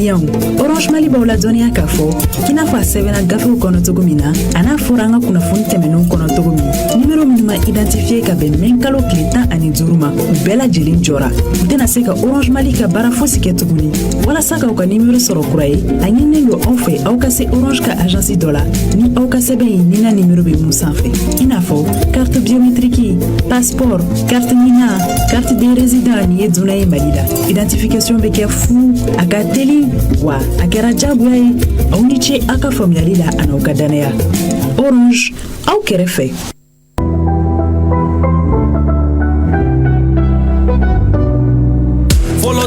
malien Orange Mali bawla dɔnniya k'a fɔ k'i n'a fɔ a sɛbɛnna gafew kɔnɔ cogo min na a n'a fɔra an ka kunnafoni tɛmɛnenw kɔnɔ cogo min nimero minnu ma identifiye ka bɛn mɛn kalo tile 15 ma u bɛɛ lajɛlen jɔra u tɛna se ka Orange Mali ka baara fosi kɛ tuguni walasa k'aw ka nimero sɔrɔ kura ye a ɲininen don aw fɛ aw ka se Orange ka agence dɔ la ni aw ka sɛbɛn ye nina nimero bɛ mun sanfɛ i n'a fɔ carte biométrique passeport carte mina carte de résident ni ye duna ye Mali la identification bɛ kɛ fu a ka teli wa a kɛra jagoya ye aw ni ce aw ka faamuyali la a n'aw ka danaya Orange aw kɛrɛfɛ.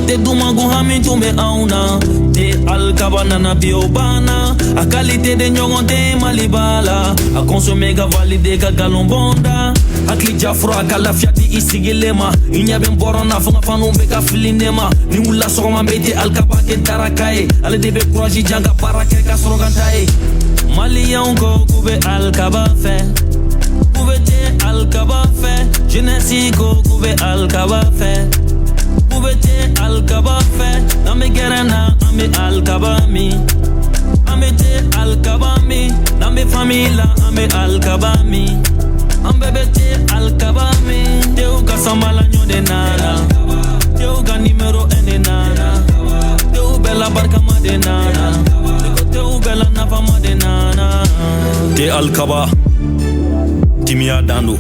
Te dumago hami tume auna te alkabana na biobana a qualité de nyongonde malibala a consommer ga valide ga galombonda akli jafro akala fiati isigilema inya ben borona fanga fanu be ka filinema ni ulla sogoma beti alkabake tarakae ale de be courage janga parake ka sorogantae malion ko kube alkaba fe kube te alkaba fe jeunesse ko kube alkaba fe Ubete alkaba fe, name gerana ame alkaba mi. Ame te alkaba mi, name famila ame alkaba mi. Ambebete alkaba mi, teu kasambala nyode nana. Teu ga numero ene nana. Teu bella barka made nana. Teu bella nava made nana. Te alkaba, timia dando.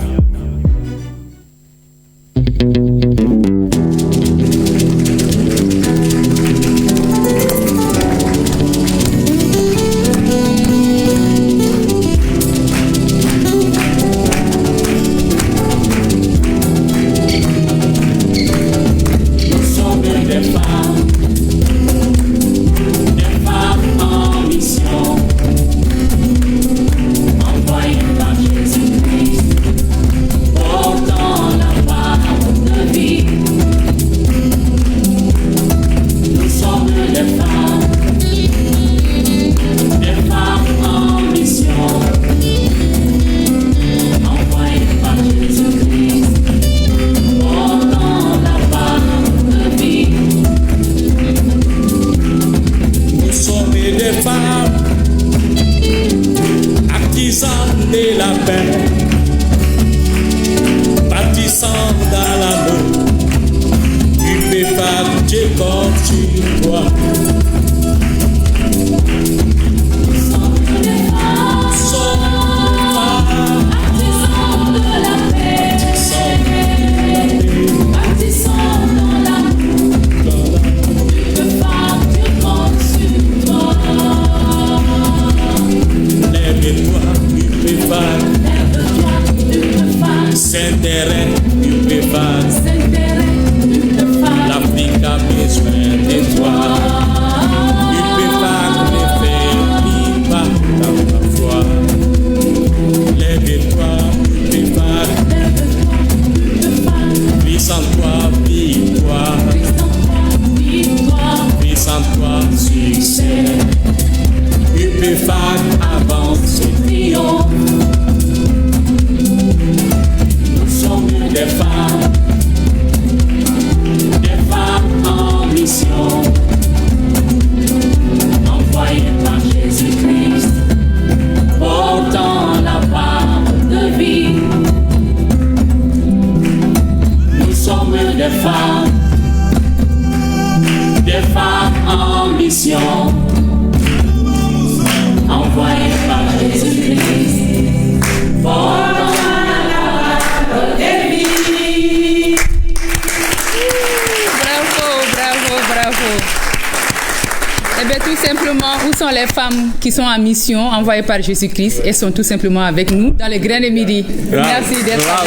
Qui sont en mission envoyées par Jésus-Christ et sont tout simplement avec nous dans les grains de midi. Merci d'être là.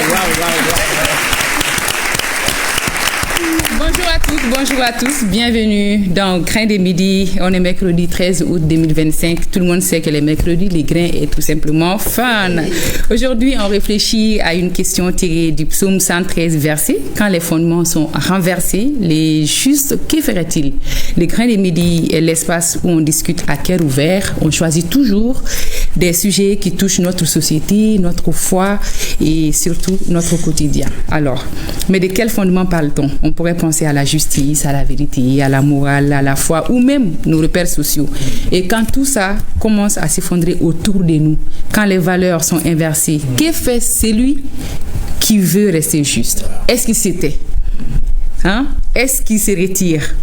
Bonjour à tous, bienvenue dans Grains de midi. On est mercredi 13 août 2025. Tout le monde sait que les mercredis, les grains est tout simplement fun. Aujourd'hui, on réfléchit à une question tirée du psaume 113 verset. Quand les fondements sont renversés, les justes, que ferait-il? Les Grains de midi est l'espace où on discute à cœur ouvert. On choisit toujours des sujets qui touchent notre société, notre foi et surtout notre quotidien. Alors, mais de quel fondement parle-t-on? On pourrait penser penser à la justice, à la vérité, à la morale, à la foi, ou même nos repères sociaux. Et quand tout ça commence à s'effondrer autour de nous, quand les valeurs sont inversées, que fait celui qui veut rester juste? Est-ce qu'il s'était? Est-ce qu'il se retire?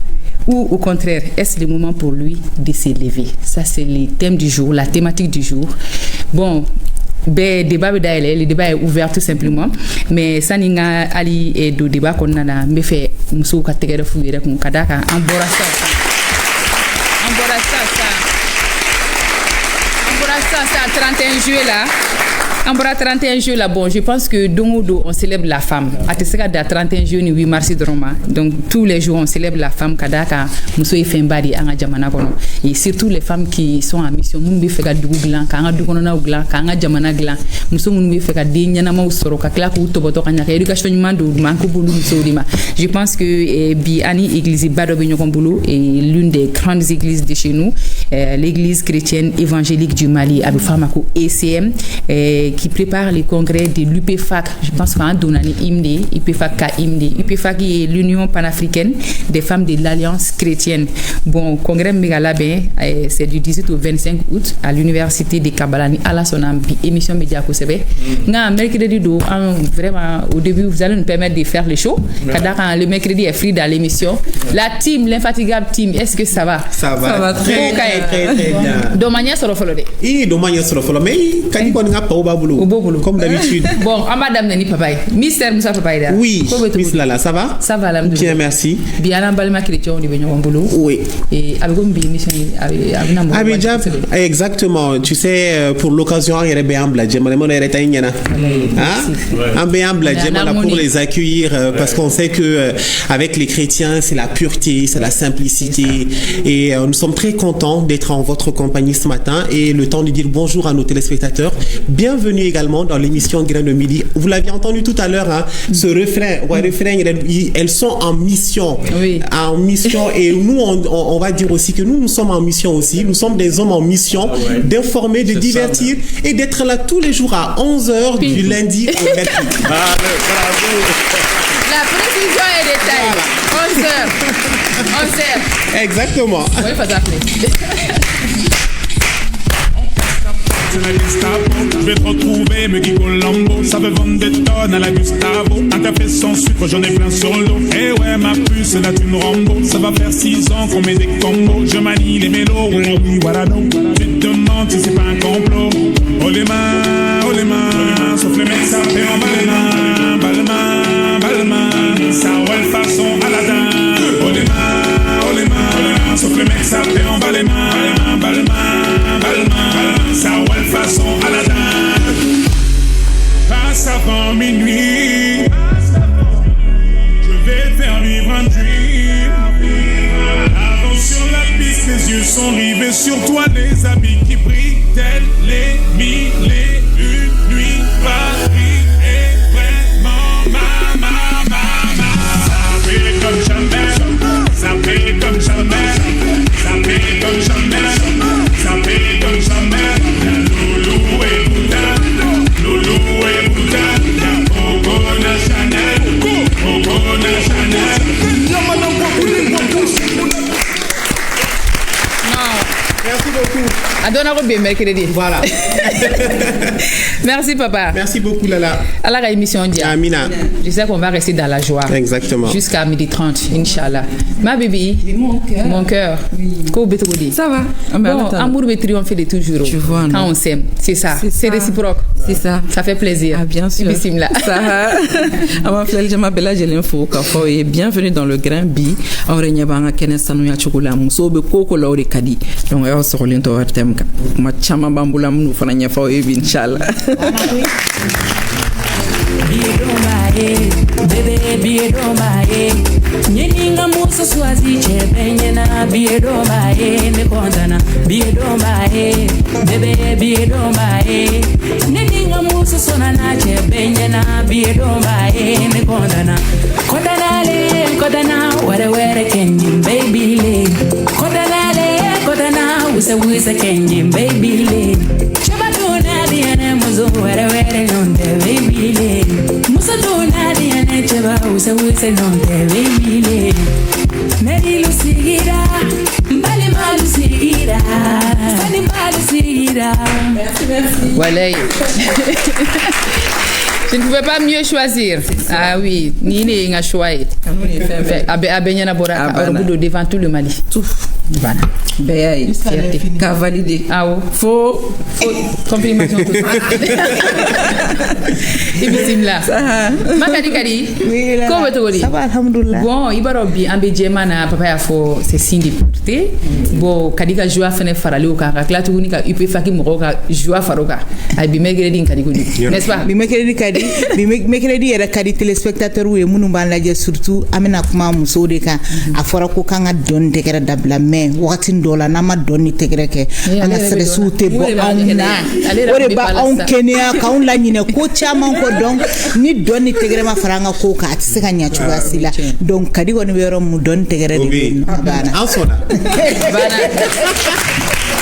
Ou au contraire, est-ce le moment pour lui de s'élever? Ça, c'est le thème du jour, la thématique du jour. Bon, le débat est ouvert tout simplement. Mais ça n'est pas ali do débat qu'on a mais fait muso ka tegere fuire kun kadaka embarassa ça 31 juillet là. En 31 juillet là, bon, je pense que Dongodo, on célèbre la femme. À Tessega, 31 juillet, 8 mars, donc tous les jours, on célèbre la femme. Kadaka, Mousso et Fembari, Anga Jamana Kono. Et surtout les femmes qui sont en mission. Mumbi Feka Douglan, Kanga Doukonona Ouglan, Kanga Jamana Glan, Mousso Mumbi Feka Dinyana Usoro, Kakla Kutoboto Kanyaka, éducation Mandou, Mankoboulou, Sourima. Je pense que Biani, église Badobigno Komboulou, est l'une des grandes églises de chez nous, l'église chrétienne évangélique du Mali, Abou Famako ECM, qui prépare les congrès de l'UPFAC. Je pense qu'en Donani Imde, UPFAC Imde. UPFAC est l'Union panafricaine des femmes de l'Alliance chrétienne. Bon, congrès Megalabé, c'est du 18 au 25 août à l'université de Kabalani, à la Sonam, émission Média Kosebe. Mercredi, vraiment, au début, vous allez nous permettre de faire le show. Le mercredi est free dans l'émission. La team, l'infatigable team, est-ce que ça va? Ça va très bien. Domania Sorofolode. Domania Sorofolode. Mais, quand on n'a pas comme d'habitude. Bon, madame Nani Papaye. Mister Moussa Papaye. Oui, Miss Lala, ça va? Ça va, l'âme de bien, merci. Bien, l'emballement chrétien, on est venu en boulot. Oui. Et avec une émission, exactement. Tu sais, pour l'occasion, il y a bien pour les accueillir parce qu'on sait que avec les chrétiens, c'est la pureté, c'est la simplicité. Et nous sommes très contents d'être en votre compagnie ce matin et le temps de dire bonjour à nos téléspectateurs. Bienvenue également dans l'émission Grain de Midi. Vous l'aviez entendu tout à l'heure, ce refrain, elles sont en mission. Oui. En mission. Et nous, on va dire aussi que nous sommes en mission aussi. Nous sommes des hommes en mission d'informer, de divertir et d'être là tous les jours à 11h du lundi au mercredi. Bravo. La précision est détaillée. 11h. Exactement. Oui, pas d'appeler. C'est la Gestapo, je vais te retrouver, me Guigo Lambo. Ça veut vendre des tonnes à la Gustavo. Un café sans sucre, j'en ai plein sur le dos. Eh ouais, ma puce, là tu me Rambo. Ça va faire 6 ans qu'on met des combos. Je manie les mélos, oui, voilà donc. Tu te demandes si c'est pas un complot. Oh les mains, sauf les mecs, ça fait en balmain. Ça roule façon Aladdin. Oh les mains, sauf les mecs, ça fait en balmain. Ça roule façon Aladdin. Passe avant minuit, je vais te faire vivre un dream. Avance sur la piste, les yeux sont rivés sur toi, les habits qui brillent tels les mille et une nuits. Paris est vraiment ma. Ça fait comme jamais, ça fait comme jamais, ça fait comme jamais, ça fait comme jamais. Loulou et Bouddha, Ogona Chanel. Merci beaucoup. Adona Robé, mercredi. Voilà. Merci, papa. Merci beaucoup, Lala. À la émission d'hier. Amina. Je sais qu'on va rester dans la joie. Exactement. Jusqu'à 12h30, Inch'Allah. Ma bébé. Mon cœur. Oui. Ça va. Bon, amour veut triompher de toujours. Tu vois, non? Quand on s'aime. C'est ça. C'est réciproque. C'est ça. Ça fait plaisir. Ah, bien sûr. Bismillah. Ça va. Avant Flel Jamabella, j'ai l'info. Kafo et bienvenue dans le Grain Bi. Aurénia Banga Kenesanuya Chukula Musobe Koko Laure Kadi. Donc, on se relève au thème. Ma chama bambula mnou fananya fo e inshallah. Bebe biedo mae nyeninga muso swazi chebe na biedo mae me kondana biedo mae bebe biedo mae nyeninga muso sona na chebe na biedo mae me kondana kodana were kenjim baby le kodana wise kenjim baby le chabadona diane muzo were nonde baby le muso dona diane cheba use non deve mile. Neri lo sigira, mbali malu sigira, sani malu sigira. Merci. Voilà. Je ne pouvais pas mieux choisir. Ah oui, ni a choisi. Abenyana Bora, devant tout le Mali. Tout. Voilà. Béaï, qu'a validé. Ah oui. Faux. Confirmation. Ibisim là. Makadi Kadi. Comment tu dis? Ça va, alhamdoulilah. Bon, Ibarobi, Ambedjema na papa ya fo c'est signe de pureté. Bon, Kadika joie fene farali au karakla tu unika upe faki moroka joie faroka. Abi megredi Kadi kuni. N'est-ce pas? Bi megredi Kadi, bi megredi era Kadi téléspectateur ou munu ban laje surtout amena kuma muso de kan afora ko kanga don de kera dabla mais watin dola na ma doni tegre ke ala sere soute bo amna ore ba on kenya ka on la nyine ko chama ko donc ni doni tegre ma faranga ko ka atse ka nya chuwa sila donc Kadi woni wero mu don tegre de bana ansona bana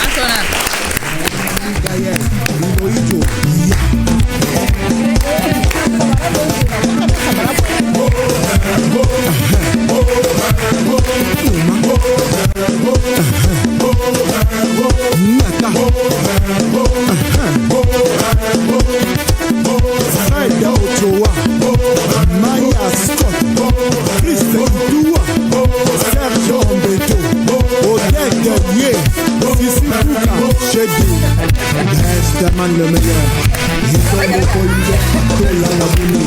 ansona Le meilleur, il donne le pollueur de la labour.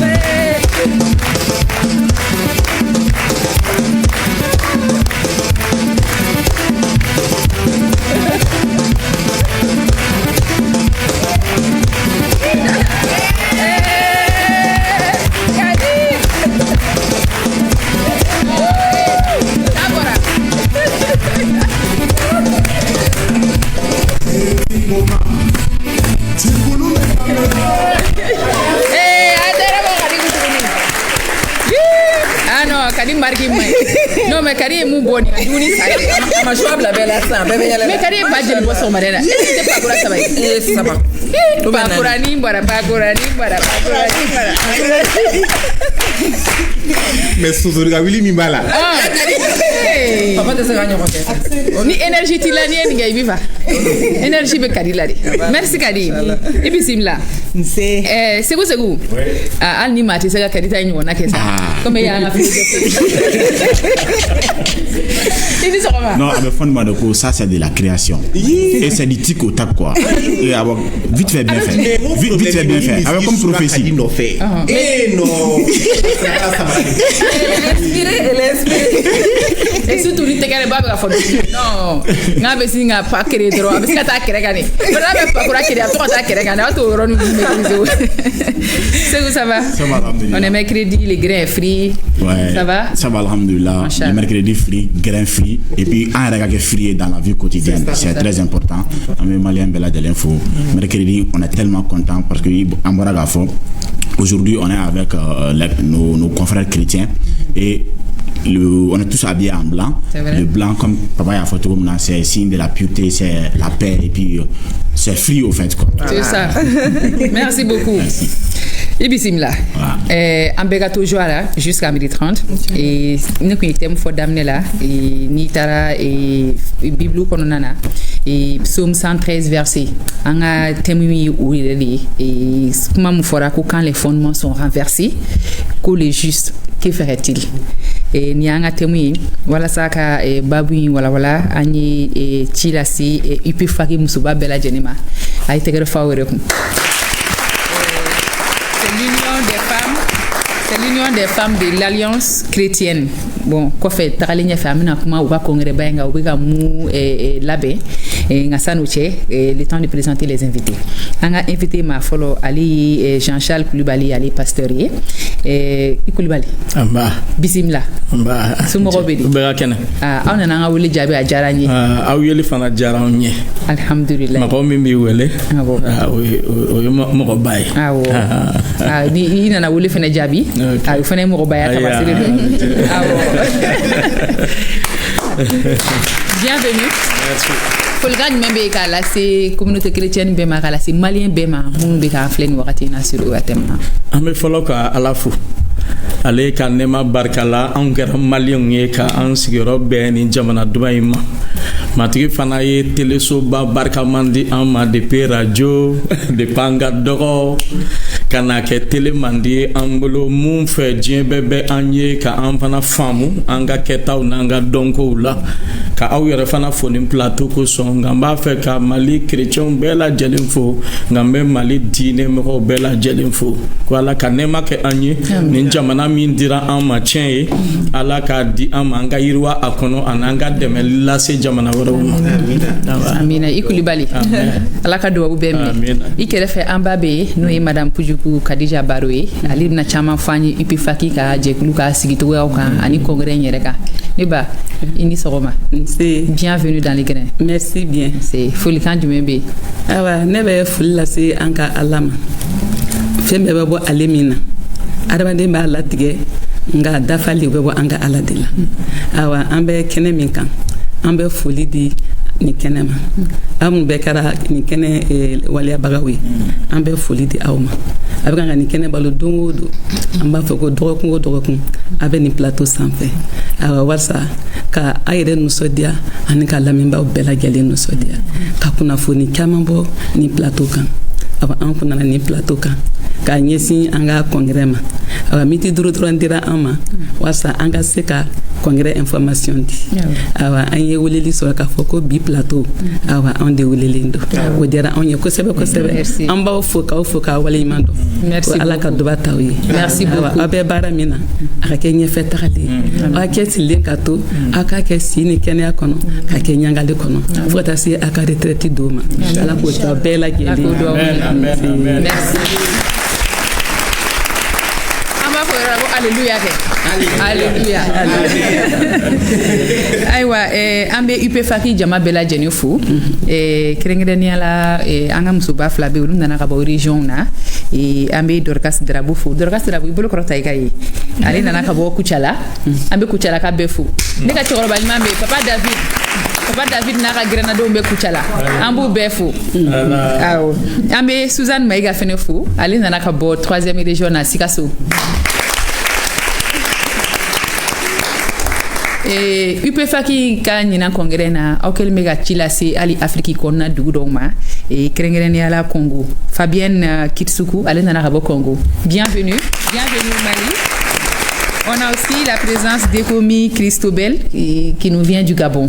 Non mais Kadi est mon bon, Ma joie la belle ça, mais Kadi est pas de boisson madame. C'est pas pour ça va. Ça va. Pas corani, bara. Mais Souzourga Willy Mimbala. Papa de se Ni énergie tilani ni ngai viva. Énergie be Kadi lari. Merci Kadi. Et puis simla. C'est quoi oui. Ah al ni mati sega Kadi ta nyona kesa. Comme ya nga fi. Non, mais fondement de quoi ça c'est de la création. Et c'est du tic au tac quoi. Et avoir vite fait bien fait. Vite fait bien fait. Avec comme prophétie. Eh non. Elle est inspirée. Et surtout il te gare ba ba fodo. Non. Nga be singa pa créer droit. Parce que ta créer gane. Voilà même pas pour créer toi ta créer gane. Tu ronu c'est où ça va? Ça va alhamdulillah. On est mercredi, les grains frits. Ouais. Ça va? Ça va alhamdulillah. Le mercredi free, grains frits et puis un regard free dans la vie quotidienne. C'est très important. On est malien bella de l'info. Mercredi, on est tellement content parce que en Boragafo aujourd'hui on est avec nos confrères chrétiens et on est tous habillés en blanc. Le blanc, comme papa a photo, c'est signe de la pureté, c'est la paix et puis c'est free au fait quoi. C'est ça. Merci beaucoup. Merci. Et puis simla. En béga toujours là jusqu'à 12h30 et nous connaissons faut d'amener là et nitara et bible qu'on en a et psaume 113 verset. On a témoigné où il est et comment nous fera que quand les fondements sont renversés, que les justes, que ferait-il? Et ni anga témoigné voilà ça ka babu wala ani e chilasi et ipi faki musuba bela jenema ay tegere fawre ko. C'est l'union des femmes de l'Alliance chrétienne. Bon, quoi fait taralinya famina kuma uba kongre baenga ubiga mu et l'abbé et ngasanouche et le temps de présenter les invités. On a invité ma follow Ali et Jean-Charles Koulibaly Ali Pasteurier et Koulibaly. Amba. Bismillah. Amba. Sumo bedi. Bega kena. Ah, on a nga wuli jabe a jarani. Ah, wuli fana jaranye. Alhamdulillah. Ma ko mimbi wele. Ah bon. Ah oui, mo ko bay. Ah bon. Ah ni ina na wuli fana jabi. Ah il fana mo ko bay ta passer. Ah bon. Bienvenue. Merci. Folgane membe kala c'est communauté chrétienne bema kala c'est malien bema mun be ka flen wakati na sur watem. Ame foloka alafu. ale ka nɛma barika la anw kɛra maliyɛnw ye ka an sigiyɔrɔ bɛn ni jamana duman in ma matigi fana ye telesoba barikaman di an ma depuis radio depuis an ka dɔgɔ ka na kɛ tele man di an bolo mun fɛ diɲɛ bɛɛ bɛ an ye ka an fana faamu an ka kɛtaw n'an ka dɔnkow la ka aw yɛrɛ fana fo ni plateau kosɔn nka n b'a fɛ ka mali chrétienw bɛɛ lajɛlen fo nka n bɛ mali diinɛ mɔgɔw bɛɛ lajɛlen fo ko ala ka nɛɛma kɛ an ye nin jamana min dira an ma tiɲɛ ye ala k'a di an ma an ka yiriwa a kɔnɔ ani an ka dɛmɛ lase jamana wɛrɛw ma amina i kulibali ala ka duwawu bɛɛ minɛ i kɛrɛfɛ an ba bɛ yen n'o ye madame Pujuku Kadija Baro ye ale bɛna caman fɔ an ye UPFAKI ka jɛkulu ka sigicogoyaw kan ani congrès in yɛrɛ kan ne ba i ni sɔgɔma bienvenue dans les grains. Merci bien. C'est folikan jumɛn bɛ yen awa ne bɛ foli lase an ka ala ma fɛn bɛɛ bɛ bɔ ale min na adamaden b'a latigɛ nka dafali bɛ bɔ an ka ala de la awa an bɛ kɛnɛ min kan an bɛ foli di nin kɛnɛ ma aw minnu bɛɛ kɛra nin kɛnɛ waliyabagaw ye an bɛ foli di aw ma a bɛ kan ka nin kɛnɛ balo don o don an b'a fɔ ko dɔgɔkun o dɔgɔkun a bɛ nin plateau sanfɛ awa walasa ka a yɛrɛ nisɔndiya ani ka lamɛnbaaw bɛɛ lajɛlen nisɔndiya ka kunnafoni caman bɔ nin plateau kan awa an kun nana nin plateau kan k'a ɲɛsin an ka congrès ma awa miniti 5 dɔrɔn dira an ma walasa an ka se ka congrès information di awa an ye weleli sɔrɔ k'a fɔ ko bi plateau awa an de welelen don o diyara an ye kosɛbɛ kosɛbɛ an b'aw fo k'aw fo k'aw waleɲuman dɔn ko ala ka duba t'aw ye aw bɛ baara min na a ka kɛ ɲɛfɛ tagali ye aw kɛ sigilen ka to aw k'a kɛ si ni kɛnɛya kɔnɔ ka kɛ ɲangali kɔnɔ fo ka taa se a ka retraite don ma ala k'o t'aw bɛɛ lajɛlen. Merci. Alléluia. Alléluia. Aïwa, an bɛ UPFAKI jama bɛɛ lajɛlen fo kɛrɛnkɛrɛnnenya la an ka musoba fila bɛ olu nana ka bɔ région na an bɛ Dorcas Darabou fo Dorcas Darabou i bolo kɔrɔta i ka ye ale nana ka bɔ Kucala an bɛ Kucala ka bɛɛ fo ne ka cɛkɔrɔba ɲuman bɛ Papa David n'a ka grenadinw bɛ Kucala an b'u bɛɛ fo awɔ an bɛ Suzanne Maïga fɛnɛ fo ale nana ka bɔ 3e région na Sikaso UPFAKI ka ɲinan congrès na aw kɛlen bɛ ka ci lase hali Afrique kɔnɔna dugu dɔw ma kɛrɛnkɛrɛnnenya la Congo Fabienne Kitsuku ale nana ka bɔ Congo bienvenue Mali. On a aussi la présence d'Ekomi Christobel qui nous vient du Gabon.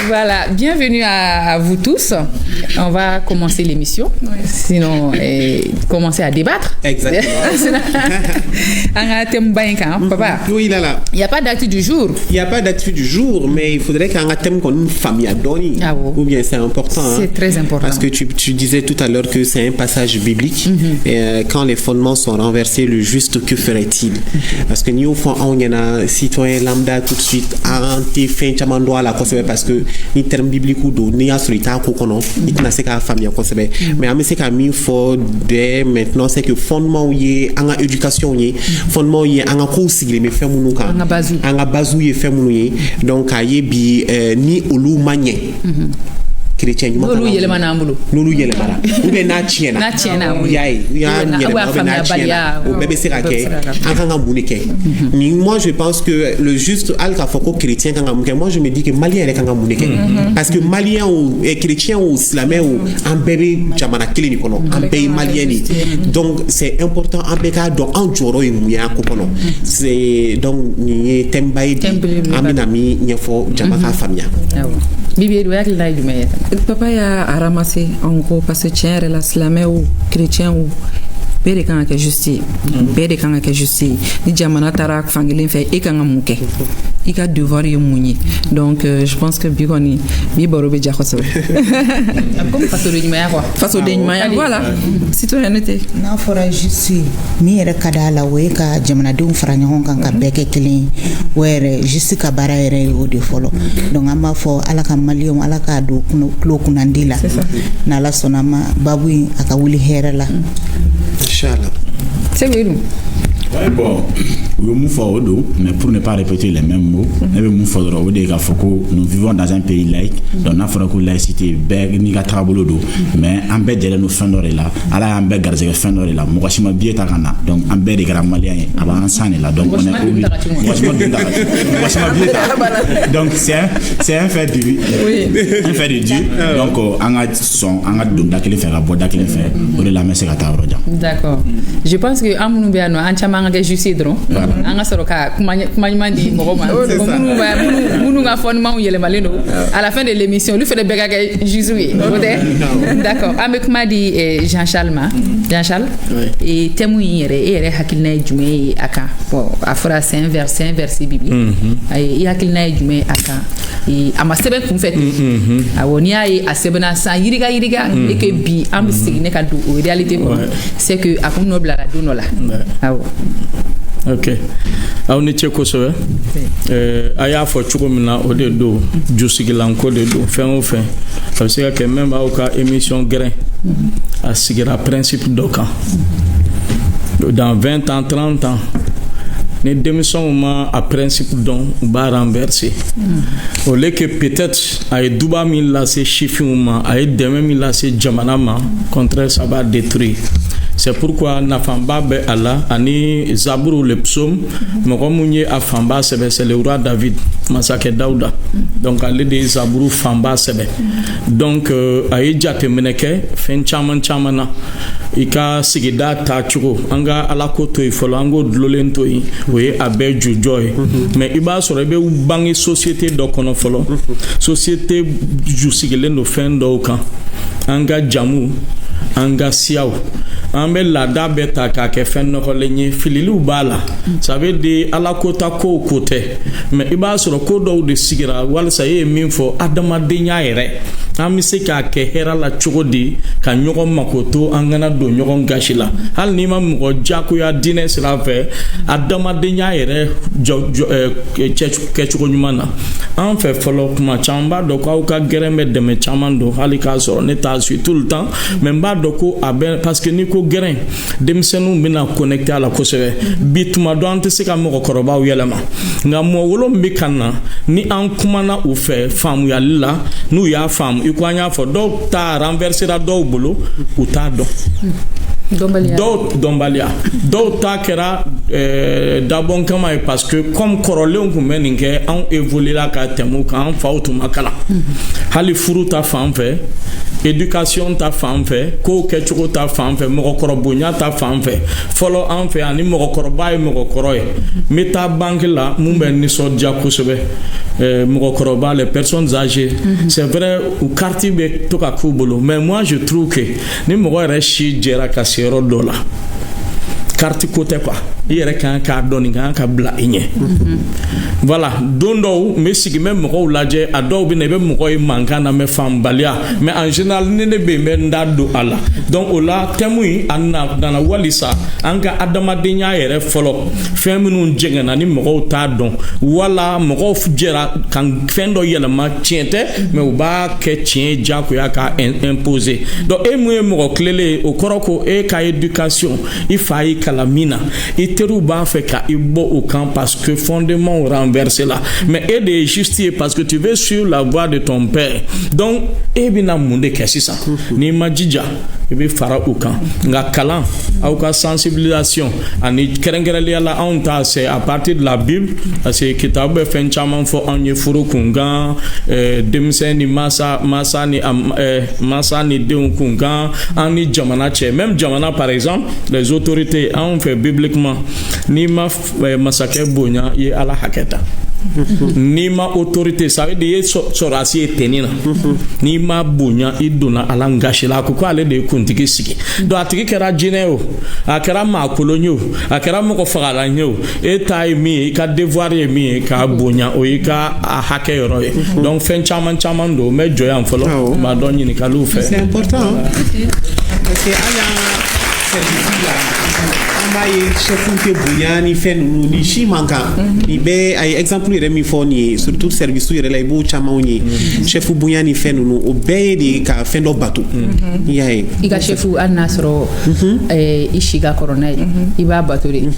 Voilà, bienvenue à vous tous. On va commencer l'émission, sinon commencer à débattre. Exactement. Papa. Oui, là. Il n'y a pas d'actu du jour. Il n'y a pas d'actu du jour, mais il faudrait qu'un thème qu'on une famille a donné. Ah bon. Ou bien c'est important. C'est très important. Parce que tu disais tout à l'heure que c'est un passage biblique. Et quand les fondements sont renversés, le juste, que ferait-il? Parce que nous, on y a un citoyen lambda tout de suite, arrêté, fin, chamando à la conserver parce que ni terme biblique ou d'eau, ni à solitaire, qu'on il n'a pas famille conserver. Mais à me c'est qu'à mi faut dès maintenant c'est que fondement y est en éducation y fondement y est en cours signé mais fait mon cas en bazou y fait mon y donc à y bi ni olu manier chrétien ni nolu yelema na ambulo nolu yelema ou bien na tiena yaay ya yelema na tiena ou bébé c'est raké en munike ni moi je pense que le juste alka foko chrétien quand munike moi je me dis que malien est quand munike parce que malien ou chrétien ou islamien ou en bébé jamana kili ni kono en pays malien ni donc c'est important en beka donc en joro imuya ko kono c'est donc ni tembayi aminami nyefo jamaka famia bibi do yak lay dumé papa ya ramassé en gros parce que tiens la islamien ou chrétien ou bɛɛ de kan ka kɛ juste ye bɛɛ de kan ka kɛ juste ye ni jamana taara fankelen fɛ e kan ka mun kɛ i ka devoir ye mun ye donc je pense que bi kɔni bi baro bɛ ja kosɛbɛ comme fasoden ɲumanya quoi fasoden ɲumanya voilà citoyenneté n'a fɔra juste min yɛrɛ ka d'a la o ye ka jamanadenw fara ɲɔgɔn kan ka bɛɛ kɛ kelen ye o yɛrɛ juste ka baara yɛrɛ ye o de fɔlɔ donc an b'a fɔ ala ka maliyɛnw ala k'a don tulo kunnandi la n'ala sɔnna ma babu in a ka wuli hɛrɛ la Inch'Allah. C'est oui. Ouais, bon, mais pour ne pas répéter les mêmes mots, nous vivons dans un pays laïque, donc nous avons la laïcité, mais en bas de nous fin d'oré là, à la en bas de fin d'oré là, Mouachima Bietagana, donc en bas des grands maliens, avant Sané là, donc on est obligé. Donc c'est un fait du un fait de Dieu, donc on a son, on a d'akele faire, boire d'akele faire, pour la messe à ta roja. D'accord. Je pense que Amounou Béano, Anchama nga juste dron, anga soroka, kumanyuma di moroma, Mounou nga fondement ou yele maleno. À la fin de l'émission, lui fait des bégaga juste. D'accord. Avec Madi Jean-Charles et témoin et hakilna jume aka. Bon, afra c'est un verset biblique. Et hakilna jume aka. Et amasebe kum fait. Awonia et asebena sa yiriga et que bi am signé kadu réalité c'est que akum noble la donola. Awo. Ok. Aw ni cɛ kosɛbɛ a y'a fɔ cogo min na o de don jusigilanko de don fɛn o fɛn a bɛ se ka kɛ même aw ka émission grain a sigira principe dɔ kan dans 20 ans 30 ans ni denmisɛnw ma a principe dɔn u b'a renverser au lieu que peut-être a ye duba min lase sifinw ma a ye dɛmɛ min lase jamana ma contraire ça va détruire. C'est pourquoi nafamba be Allah ani Zaburu le psaume mɔgɔ mun ye a fanba sɛbɛ c'est le roi David masakɛ Dawuda donc ale de ye Zaburu fanba sɛbɛ donc a ye jateminɛ kɛ fɛn caman na i ka sigida ta cogo an ka Ala ko to yen fɔlɔ an k'o dulolen to yen o ye a bɛɛ jujɔ ye mais i b'a sɔrɔ i bɛ bange société dɔ kɔnɔ fɔlɔ société ju sigilen do fɛn dɔw kan an ka jamu an ka siyaw an bɛ laada bɛɛ ta k'a kɛ fɛn nɔgɔlen ye fililiw b'a la ça veut dire Ala ko ta ko tɛ mais i b'a sɔrɔ ko dɔw de sigira walisa e ye min fɔ adamadenya yɛrɛ an bɛ se k'a kɛ hɛrɛ la cogo di ka ɲɔgɔn mako to an kana don ɲɔgɔn gasi la hali n'i ma mɔgɔ jagoya diinɛ sira fɛ adamadenya yɛrɛ kɛcogo ɲuman na an fɛ fɔlɔ kuma caman b'a dɔn k'aw ka gɛrɛn bɛ dɛmɛ caman don hali k'a sɔrɔ ne t'a suit tout le temps mais n b'a dɔn ko a bɛ parce que ni ko gɛrɛn denmisɛnninw bɛna connecter a la kosɛbɛ bi tuma dɔ an tɛ se ka mɔgɔkɔrɔbaw yɛlɛma nka mɔgɔ wolon bɛ ka na ni an kumana u fɛ faamuyali la n'u y'a faamu i ko an y'a fɔ dɔw ta renversera dɔw bolo u t'a dɔn dɔnbaliya dɔw ta kɛra dabɔn kama ye parce que comme kɔrɔlenw kun bɛ nin kɛ anw évoluera ka tɛmɛ u kan an faw tun ma kalan hali furu ta fan fɛ éducation ta fan fɛ kow kɛcogo ta fan fɛ mɔgɔkɔrɔbonya ta fan fɛ fɔlɔ an fɛ yan ni mɔgɔkɔrɔba ye mɔgɔkɔrɔ ye n bɛ taa banque la mun bɛ nisɔndiya kosɛbɛ mɔgɔkɔrɔba les personnes âgées c'est vrai u carte bɛ to ka k'u bolo mais moi je trouve que ni mɔgɔ yɛrɛ si jɛra ka se yɔrɔ dɔ la carte ko tɛ quoi i yɛrɛ kan k'a dɔn nin kan ka bila i ɲɛ voilà don dɔw n bɛ sigi n bɛ mɔgɔw lajɛ a dɔw bɛ na i bɛ mɔgɔ ye mankan na mɛ faamubaliya mais en général ni ne bɛ yen n bɛ n da don a la donc o la thème in a nana walisa an ka adamadenya yɛrɛ fɔlɔ fɛn minnu jɛngɛnna ni mɔgɔw t'a dɔn wala mɔgɔw jɛra ka fɛn dɔ yɛlɛma tiɲɛ tɛ mais u b'a kɛ tiɲɛ diyagoya ka imposer donc e mun ye mɔgɔ tilelen ye o kɔrɔ ko e ka éducation i fa y'i kalan min na i teriw b'a fɛ ka i bɔ o kan parce que fondement renversé là mais e de ye juste ye parce que tu veux suivre la voie de ton père donc e bɛna mun de kɛ sisan n'i ma jija i bɛ fara u kan nka kalan aw ka sensibilisation ani kɛrɛnkɛrɛnnenya la anw ta c'est à partir de la Bible parce que kitabu bɛ fɛn caman fɔ anw ye furu kunkan denmisɛn ni masa ni denw kunkan an ni jamana cɛ même jamana par exemple les autorités anw fɛ bibliquement n'i ma masakɛ bonya i ye Ala hakɛ ta n'i ma autorité ça veut dire sɔrɔdasi ye tenni na n'i ma bonya i donna Ala ngasi la a ko ale de ye kuntigi sigi donc a tigi kɛra jinɛ o a kɛra maakolon ye o a kɛra mɔgɔ fagalan ye o e ta ye min ye i ka devoir ye min ye k'a bonya o y'i ka a hakɛ yɔrɔ ye donc fɛn caman don n bɛ jɔ yan fɔlɔ n b'a dɔn ɲininkaliw fɛ. C'est important parce que an y'a service la Amba ye chef te bonya ni fɛn ninnu ni si man kan ni bɛɛ a ye exemple yɛrɛ min fɔ nin ye surtout service yɛrɛ la i b'o camanw ye chef bonya ni fɛn ninnu o bɛɛ ye de ka fɛn dɔ bato i y'a ye i ka chef hali n'a sɔrɔ i si ka kɔrɔ n'a ye i b'a bato de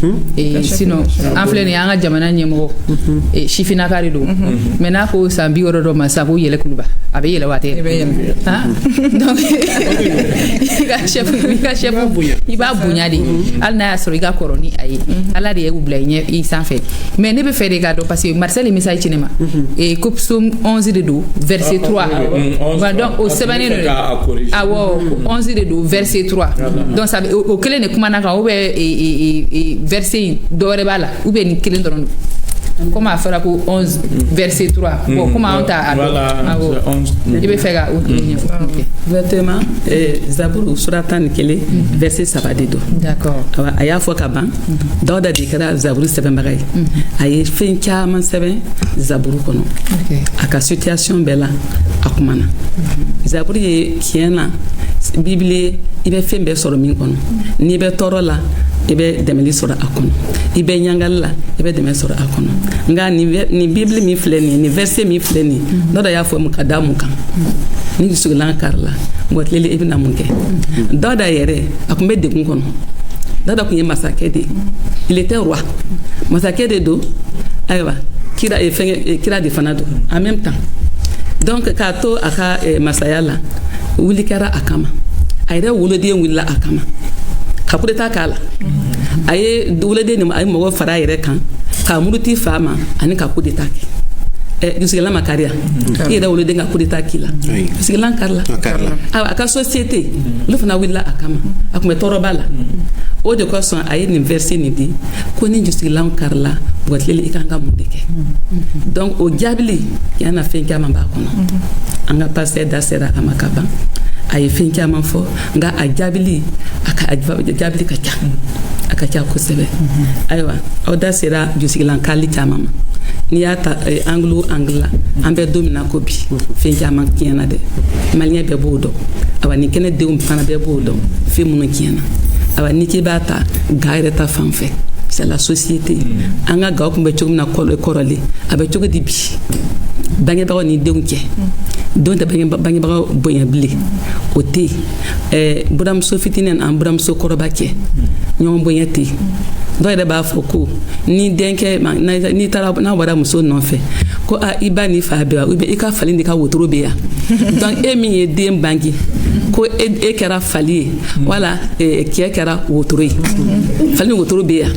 sinon an filɛ nin ye an ka jamana ɲɛmɔgɔ sifinnaka de don mais n'a ko san 60 dɔ ma sa ko yɛlɛ kuluba a bɛ yɛlɛ wa tɛ donc i ka chef i b'a bonya de hali n'a y'a sɔrɔ i ka kɔrɔ ni a ye ala de ye u bila i sanfɛ mais ne bɛ fɛ de k'a dɔn parce que Marcel ye message ci ne ma ko psaume 11 de don verset 3 donc o sɛbɛnnen don awɔ 11 de don verset 3 donc ça o kelen de kumana kan ou bien verset dɔ wɛrɛ b'a la ou bien ni kelen dɔrɔn don comme a fɔra ko 11 verset 3 bon comme an t'a dɔn i bɛ fɛ ka o ɲɛfɔ exactement zaburu sura 11 verset 3 de don d'accord a y'a fɔ ka ban Dawuda de kɛra zaburu sɛbɛnbaga ye a ye fɛn caman sɛbɛn zaburu kɔnɔ a ka situation bɛɛ la a kumana zaburu ye tiɲɛ na bibili i bɛ fɛn bɛɛ sɔrɔ min kɔnɔ n'i bɛ tɔɔrɔ la i bɛ dɛmɛli sɔrɔ a kɔnɔ i bɛ ɲangali la i bɛ dɛmɛ sɔrɔ a kɔnɔ nka nin bibili min filɛ nin ye nin verset min filɛ nin ye dɔ dɔ y'a fɔ mu ka da mun kan ni dusukulan karila mɔgɔ tileli i bɛna mun kɛ Dawuda yɛrɛ a tun bɛ degun kɔnɔ Dawuda tun ye masakɛ de ye il était roi masakɛ de don ayiwa kira de fana don en même temps donc k'a to a ka masaya la wuli kɛra a kama a yɛrɛ woloden wulila a kama ka coup d'état k'a la a ye woloden a ye mɔgɔ fara a yɛrɛ kan k'a muruti fa ma ani ka coup d'état kɛ dusukilan ma kariya i yɛrɛ woloden ka coup d'état k'i la dusukilan karila a ka société olu fana wulila a kama a tun bɛ tɔɔrɔba la o de kosɔn a ye nin verset nin di ko ni dusukilan karila mɔgɔ tileli i kan ka mun de kɛ donc o jaabili yan na fɛn caman b'a kɔnɔ an ka pasteur da sera a ma ka ban a ye fɛn caman fɔ nka a jaabili ka ca a ka ca kosɛbɛ ayiwa aw da sera dusukilan karili caman ma n'i y'a ta anglo la an bɛ don min na ko bi fɛn caman tiɲɛna dɛ maliyɛn bɛɛ b'o dɔn awa ni kɛnɛdenw fana bɛɛ b'o dɔn fɛn minnu tiɲɛna awa ni k'i b'a ta ga yɛrɛ ta fan fɛ c'est la société an ka gaw tun bɛ cogo min na kɔrɔlen a bɛ cogo di bi bangebagaw ni denw cɛ denw tɛ bangebagaw bonya bilen o tɛ yen buramuso fitinin an buramuso kɔrɔba cɛ ɲɔgɔn bonya tɛ yen dɔw yɛrɛ b'a fɔ ko ni denkɛ n'i taara n'a bɔra muso nɔfɛ ko i ba ni fa bɛ wa ou bien i ka fali ni ka wotoro bɛ yan donc e min ye den bange ko e kɛra fali ye wala cɛ kɛra wotoro ye fali ni wotoro bɛ yan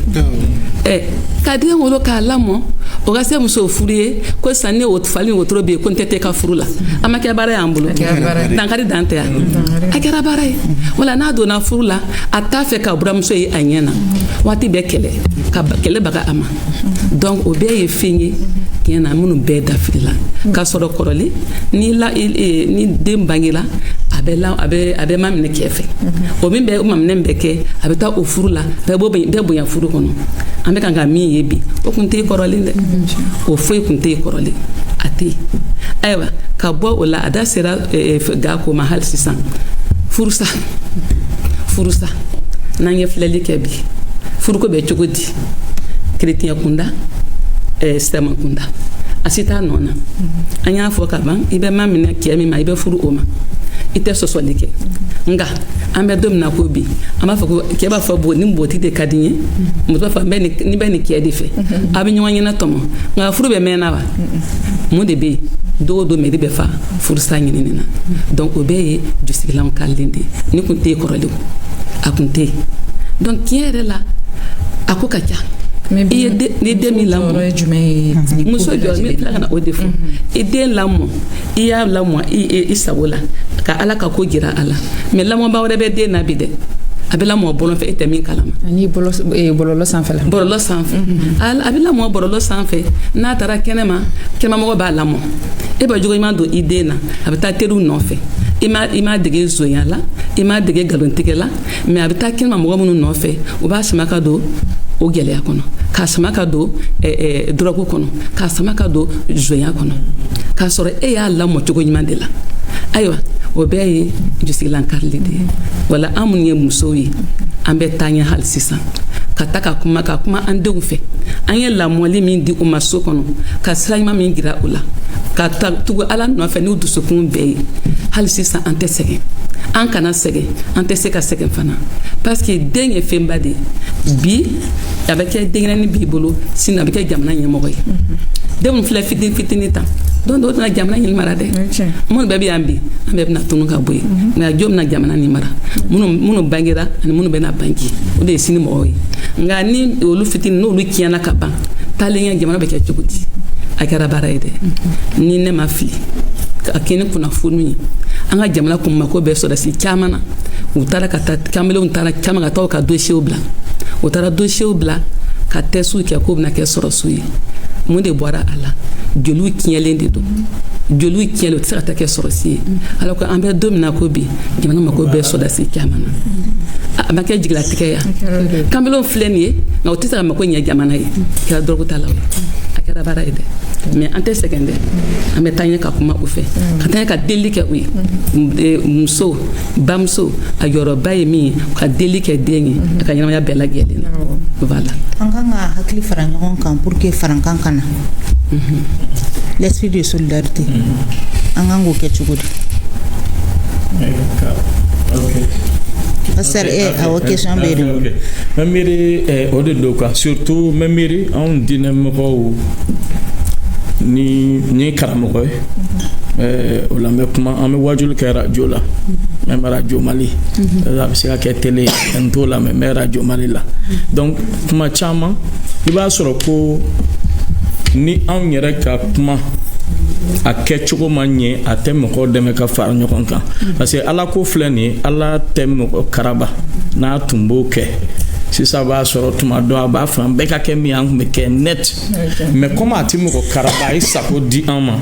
ka den wolo k'a lamɔ o ka se muso furu ye ko san ne fali ni wotoro bɛ yen ko n tɛ taa i ka furu la a ma kɛ baara y'an bolo dankari dan tɛ yan a kɛra baara ye wala n'a donna furu la a t'a fɛ ka buramuso ye a ɲɛ na waati bɛɛ kɛlɛ baga a ma donc o bɛɛ ye fɛn ye tiɲɛ na minnu bɛɛ dafiri la k'a sɔrɔ kɔrɔlen ni den bangera a bɛ maminɛ cɛ fɛ o min bɛ o maminɛ bɛ kɛ a bɛ taa o furu la bɛɛ bonya furu kɔnɔ an bɛ kan ka min ye bi o kun tɛ kɔrɔlen dɛ o foyi kun tɛ kɔrɔlen a tɛ yen ayiwa ka bɔ o la a da sera ga ko ma hali sisan furusa n'an ye filɛli kɛ bi furuko bɛ cogo di keretiyɛn kunda silamɛ kunda a si t'a nɔ na an y'a fɔ ka ban i bɛ ma minɛ cɛ min ma i bɛ furu o ma i tɛ sɔsɔli kɛ nka an bɛ don min na ko bi an b'a fɔ ko cɛ b'a fɔ ni boti de ka di n ye muso b'a fɔ ni bɛ nin cɛ de fɛ a bɛ ɲɔgɔn ɲɛna tɔmɔ nka furu bɛ mɛnna wa mun de bɛ yen don o don mɛri bɛ fa furusa ɲinini na donc o bɛɛ ye jusigilanw kalilen de ye ni kun tɛ yen kɔrɔlen a kun tɛ yen donc tiɲɛ yɛrɛ la a ko ka ca i ye den min lamɔ muso jɔ n bɛ tila ka na o de fɔ i den lamɔ i y'a lamɔ i sago la ka ala ka ko jira a la mais lamɔba wɛrɛ bɛ den na bi dɛ a bɛ lamɔ bɔlɔn fɛ e tɛ min kalama ani bɔlɔlɔ sanfɛ la bɔlɔlɔ sanfɛ a bɛ lamɔ bɔlɔlɔ sanfɛ n'a taara kɛnɛmamɔgɔ b'a lamɔ e bɛ jogo ɲuman don i den na a bɛ taa teriw nɔfɛ i m'a dege zonya la i m'a dege nkalontigɛ la mais a bɛ taa kɛnɛmamɔgɔ minnu nɔfɛ u b'a sama ka don o gɛlɛya kɔnɔ k'a sama ka don dɔrɔgu kɔnɔ k'a sama ka don zonya kɔnɔ k'a sɔrɔ e y'a lamɔ cogo ɲuman de la ayiwa o bɛɛ ye jusigilan karili de ye wala an minnu ye musow ye an bɛ taa ɲɛ hali sisan ka ta ka kuma an denw fɛ an ye lamɔli min di u ma so kɔnɔ ka siraɲuman min jira u la ka tugu ala nɔfɛ n'u dusukun bɛɛ ye hali sisan an tɛ sɛgɛn an kana sɛgɛn an tɛ se ka sɛgɛn fana parce que den ye fɛnba de ye bi a bɛ kɛ denkɛrɛnin b'i bolo sini a bɛ kɛ jamana ɲɛmɔgɔ ye denw filɛ fitini tan don dɔw tɛna jamana ɲini mara dɛ minnu bɛɛ bɛ yan bi an bɛɛ bɛna tunu ka bɔ yen nka jɔn bɛna jamana nin mara minnu bangera ani minnu bɛna bange o de ye sini mɔgɔw ye nka ni olu fitini n'olu tiɲɛna ka ban taalen ɲɛ jamana bɛ kɛ cogo di a kɛra baara ye dɛ ni ne ma fili ka kɛ ni kunnafoni ye an ka jamana kun mako bɛɛ sɔrɔsi caman na u taara ka taa kamalew taara caman ka taa ka dosiyew bila u taara dosiyew bila ka tɛsiw kɛ k'o bɛna kɛ sɔrɔsiw ye mun de bɔra a la joliw tiɲɛlen de don joliw tiɲɛlen o tɛ se ka taa kɛ sɔrɔsi ye alors que an bɛ don min na ko bi jamana mako bɛɛ sɔrɔsi caman na a ma kɛ jigilatigɛ ya kamalew filɛ nin ye nka o tɛ se ka mako ɲɛ jamana ye kɛra dɔrɔgu ta la o a kɛra baara ye dɛ mais an tɛ sɛgɛn dɛ an bɛ taa ɲɛ ka kuma u fɛ ka taa ɲɛ ka deli kɛ u ye muso bamuso a yɔrɔba ye min ye ka deli kɛ den ye a ka ɲɛnamaya bɛɛ lajɛlen na voilà an kan ka hakili fara ɲɔgɔn kan pour que farankan ka na l'esprit de solidarité an kan k'o kɛ cogo di Pastor awa question bɛ de mamiri o de do quoi surtout mamiri anw dinɛmɔgɔw ni karamɔgɔ ye o la an bɛ kuma an bɛ wajuli kɛ radio la même radio Mali a bɛ se ka kɛ télé n t'o la mais radio Mali la donc kuma caman i b'a sɔrɔ ko ni anw yɛrɛ ka kuma a kɛ cogo ma ɲɛ a tɛ mɔgɔ dɛmɛ ka fara ɲɔgɔn kan parce que ala ko filɛ nin ye ala tɛ mɔgɔ karaba n'a tun b'o kɛ sisan b'a sɔrɔ tuma dɔ a b'a fɔ an bɛɛ ka kɛ min an kun bɛ kɛ net mais comme a tɛ mɔgɔ karaba a ye sago di an ma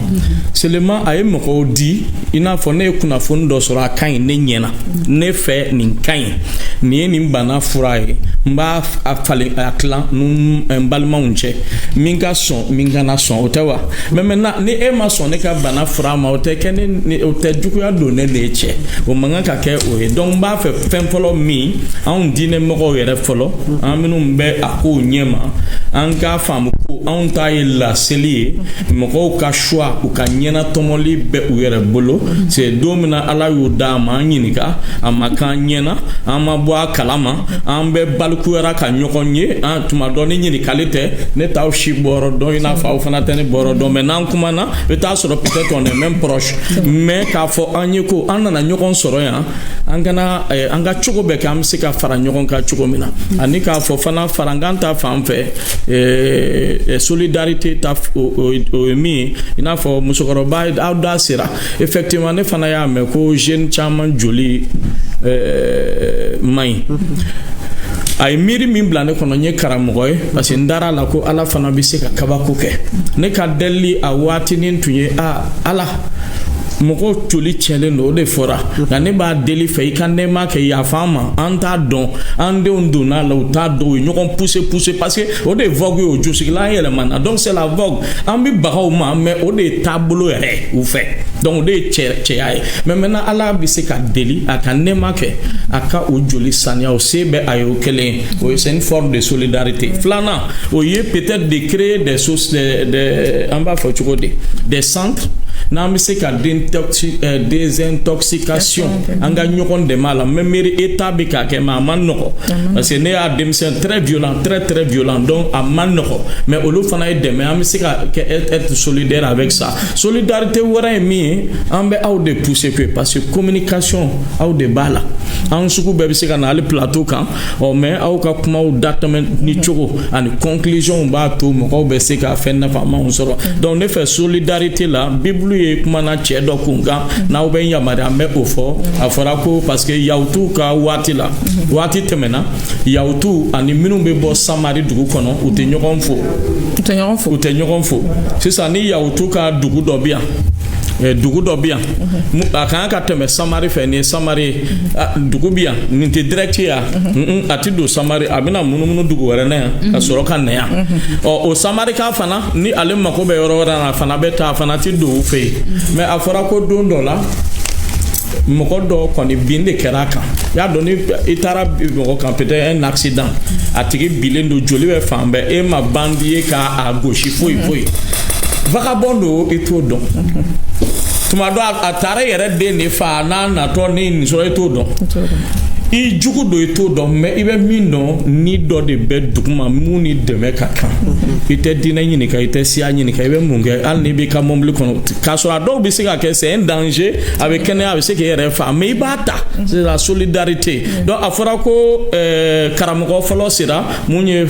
seulement a ye mɔgɔw di i n'a fɔ ne ye kunnafoni dɔ sɔrɔ a ka ɲi ne ɲɛna ne fɛ nin ka ɲi nin ye nin bana fura ye n b'a falen a tilan n balimaw cɛ min ka sɔn min kana sɔn o tɛ wa mais maintenant ni e ma sɔn ne ka bana fura ma o tɛ kɛ ne o tɛ juguya don ne de cɛ o man kan ka kɛ o ye donc n b'a fɛ fɛn fɔlɔ min anw diinɛmɔgɔw yɛrɛ fɔlɔ an minnu bɛ a kow ɲɛma an k'a faamu ko anw ta ye laseli ye mɔgɔw ka choix u ka ɲɛnatɔmɔli bɛ u yɛrɛ bolo c'est don min na ala y'o d'a ma an ɲininka a ma k'an ɲɛna an ma bɔ a kalama an bɛ balikuyara ka ɲɔgɔn ye an tuma dɔ ni ɲininkali tɛ ne t'aw si bɔyɔrɔ dɔn i n'a fɔ aw fana tɛ ne bɔyɔrɔ dɔn mais n'an kumana i bɛ taa sɔrɔ peut-être on est même proche mais k'a fɔ an ye ko an nana ɲɔgɔn sɔrɔ yan an kana an ka cogo bɛɛ kɛ an bɛ se ka fara ɲɔgɔn kan cogo min na ani k'a fɔ fana farankan ta fan fɛ solidarité ta o ye min ye i n'a fɔ musokɔrɔba aw da sera effectivement ne fana y'a mɛn ko jeune caman joli man ɲi a ye miiri min bila ne kɔnɔ n ye karamɔgɔ ye parce que n dar'a la ko ala fana bɛ se ka kabako kɛ ne ka deli a waatinin tun ye ala mɔgɔw joli cɛlen don o de fɔra nka ne b'a deli fɛ i ka nɛɛma kɛ yafa an ma an t'a dɔn an denw donna la u t'a dɔn u ye ɲɔgɔn pousser parce que o de ye vogue ye o josigila an yɛlɛmana donc c'est la vogue an bɛ bagaw ma mais o de ye taabolo yɛrɛ u fɛ donc o de ye cɛya ye mais maintenant ala bɛ se ka deli a ka nɛɛma kɛ a ka o joli saniya o se bɛ a ye o kelen o ye c'est une forme de solidarité filanan o ye peut-être de créer des choses an b'a fɔ cogo di des centres n'an bɛ se ka désintoxication an ka ɲɔgɔn dɛmɛ a la même état bɛ k'a kɛ mais a man nɔgɔ parce que ne y'a denmisɛn très violent très violent donc a man nɔgɔ mais olu fana ye dɛmɛ an bɛ se ka être solidaire avec ça solidarité wɛrɛ ye min ye an bɛ aw de pousser que parce que communication aw de b'a la an sugu bɛɛ bɛ se ka na hali plateau kan mais aw ka kumaw datɛmɛ ni cogo ani conclusion b'a to mɔgɔw bɛ se ka fɛn nafamanw sɔrɔ donc ne fɛ solidarité la bible ye kuma na cɛ dɔ kun kan n'aw bɛ yamaruya an bɛ o fɔ a fɔra ko parce que yahutu ka waati la waati tɛmɛna yahutu ani minnu bɛ bɔ samari dugu kɔnɔ u tɛ ɲɔgɔn fo u tɛ ɲɔgɔn fo sisan ni yahutu ka dugu dɔ bɛ yan dugu dɔ bɛ yan a kan ka tɛmɛ samari fɛ ni samari dugu bɛ yan nin tɛ direct yan a tɛ don samari a bɛna munumunu dugu wɛrɛ na yan ka sɔrɔ ka na yan o samari ka fana ni ale mako bɛ yɔrɔ wɛrɛ la a fana bɛ taa a fana tɛ don u fɛ yen mais a fɔra ko don dɔ la mɔgɔ dɔ kɔni bin de kɛra kan y'a dɔn ni i taara mɔgɔ kan peut-être un accident a tigi bilen don joli bɛ fan bɛɛ e ma bandi ye k'a gosi foyi vagabond don i t'o dɔn tuma dɔ a taara yɛrɛ den de fa n'a natɔ ni nin sɔrɔ i t'o dɔn i jugu don i t'o dɔn mais i bɛ min dɔn ni dɔ de bɛ duguma mun ni dɛmɛ ka kan i tɛ diinɛ ɲininka i tɛ siya ɲininka i bɛ mun kɛ hali n'i b'i ka mobili kɔnɔ k'a sɔrɔ a dɔw bɛ se ka kɛ c'est un danger a bɛ kɛnɛya a bɛ se k'i yɛrɛ fa mais i b'a ta c'est la solidarité donc a fɔra ko karamɔgɔ fɔlɔ sera mun ye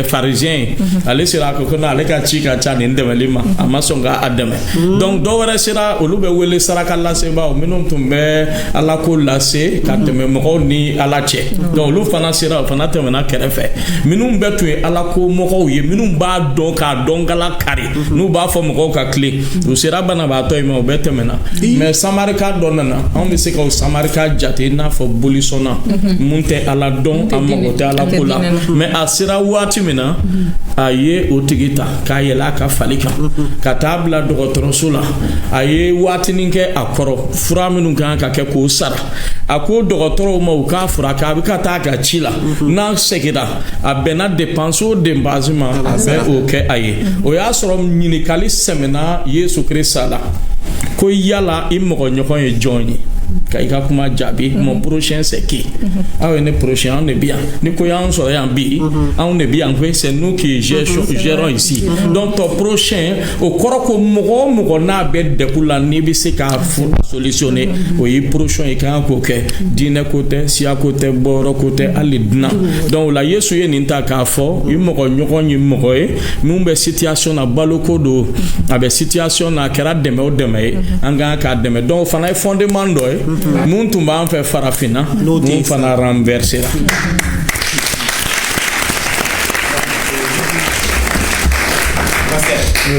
pharisien ye ale sera a ko n'ale ka ci ka ca nin dɛmɛli ma a ma sɔn k'a dɛmɛ donc dɔw wɛrɛ sera olu bɛ wele saraka lasebaaw minnu tun bɛ ala ko lase ka tɛmɛ mɔgɔw ni ala cɛ donc olu fana sera o fana tɛmɛna kɛrɛfɛ minnu bɛ tun ye ala ko mɔgɔw ye minnu b'a dɔn k'a dɔn gala kari n'u b'a fɔ mɔgɔw ka tile u sera banabaatɔ in ma o bɛɛ tɛmɛna mais samarika dɔ nana anw bɛ se ka o samarika jate i n'a fɔ bolisɔnna mun tɛ ala dɔn a mago tɛ ala ko la mais a sera waati min na a ye o tigi ta k'a yɛlɛ a ka fali kan ka taa bila dɔgɔtɔrɔso la a ye waatinin kɛ a kɔrɔ fura minnu kan ka kɛ k'o sara a ko dɔgɔtɔrɔw ma u k'a fura k'a bɛ ka taa ka ci la n'a seginna a bɛnna dépense o dépense ma a bɛ o kɛ a ye o y'a sɔrɔ ɲininkali sɛmɛna Yesu Kirisa la ko yala i mɔgɔ ɲɔgɔn ye jɔn ye ka i ka kuma jaabi mon prochain c'est qui aw ye ne prochain anw de bi yan ni ko y'anw sɔrɔ yan bi anw de bi yan ko c'est nous qui gérons ici donc ton prochain o kɔrɔ ko mɔgɔ o mɔgɔ n'a bɛ degun la n'i bɛ se k'a solutionner o y'i prochain i kan k'o kɛ diinɛ ko tɛ siya ko tɛ bɔyɔrɔ ko tɛ hali dunan donc o la Yesu ye nin ta k'a fɔ i mɔgɔ ɲɔgɔn ye mɔgɔ ye min bɛ situation na baloko don a bɛ situation na a kɛra dɛmɛ o dɛmɛ ye an kan k'a dɛmɛ donc o fana ye fondement dɔ ye mun tun b'an fɛ farafinna mun fana renversera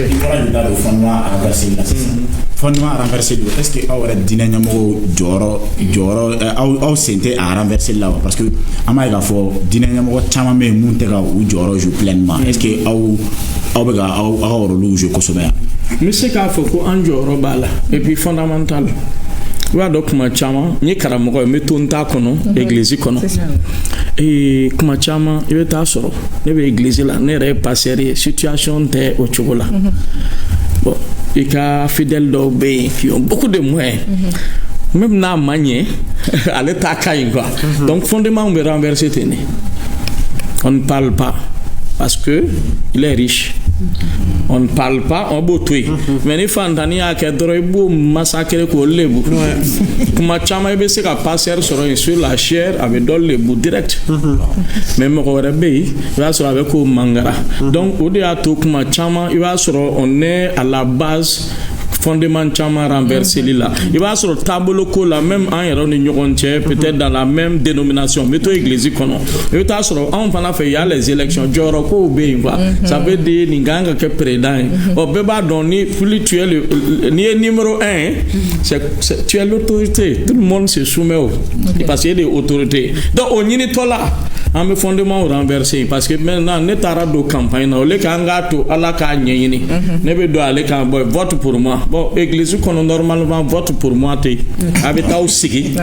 il bɔra nin da don fondement renversé la sisan fondement renversé don est-ce que aw yɛrɛ diinɛ ɲɛmɔgɔw jɔyɔrɔ aw sen tɛ a renversé la wa parce que an b'a ye k'a fɔ diinɛ ɲɛmɔgɔ caman bɛ yen mun tɛ ka u jɔyɔrɔ jouer pleinement est-ce que aw bɛ ka aw ka rôle jouer kosɛbɛ yan. n bɛ se k'a fɔ ko an jɔyɔrɔ b'a la et puis fondamental i b'a dɔn kuma caman n ye karamɔgɔ ye n bɛ to n t'a kɔnɔ église kɔnɔ kuma caman i bɛ taa sɔrɔ ne bɛ église la ne yɛrɛ ye pasteur ye situation tɛ o cogo la bon i ka fidèle dɔw bɛ yen qui ont beaucoup de moyens même n'a ma ɲɛ ale t'a ka ɲi quoi donc fondement bɛ renverser ten de on ne parle pas parce que il est riche. On ne parle pas, on peut tuer. Mais les fantani a que droit massacrer ko lebu. Kuma chama ebe se ka passer sur la chair avec dans le bout direct. Même au rebe, il va sur avec au mangara. Donc au dia to kuma chama, il va sur on est à la base fondement chama renversé là. Il va sur tableau ko la même en yɛrɛ ni ɲɔgɔn cɛ peut-être dans la même dénomination mais to église kɔnɔ. I bɛ taa sɔrɔ anw fana fɛ y a les élections jɔyɔrɔ kow bɛ yen quoi. Ça veut dire nin kan ka kɛ président ye. Ɔ bɛɛ b'a dɔn ni plus tu es n'i ye numéro 1 tu es l'autorité tout le monde se soumet au parce qu'il y a des autorités. Donc o ɲinitɔ la an bɛ fondement renversé parce que maintenant ne taara don campagne na o le k'an k'a to ala k'a ɲɛɲini ne bɛ don ale kan bɔ vote pour moi. Bon, église qu'on normalement vote pour moi te avec ta aussi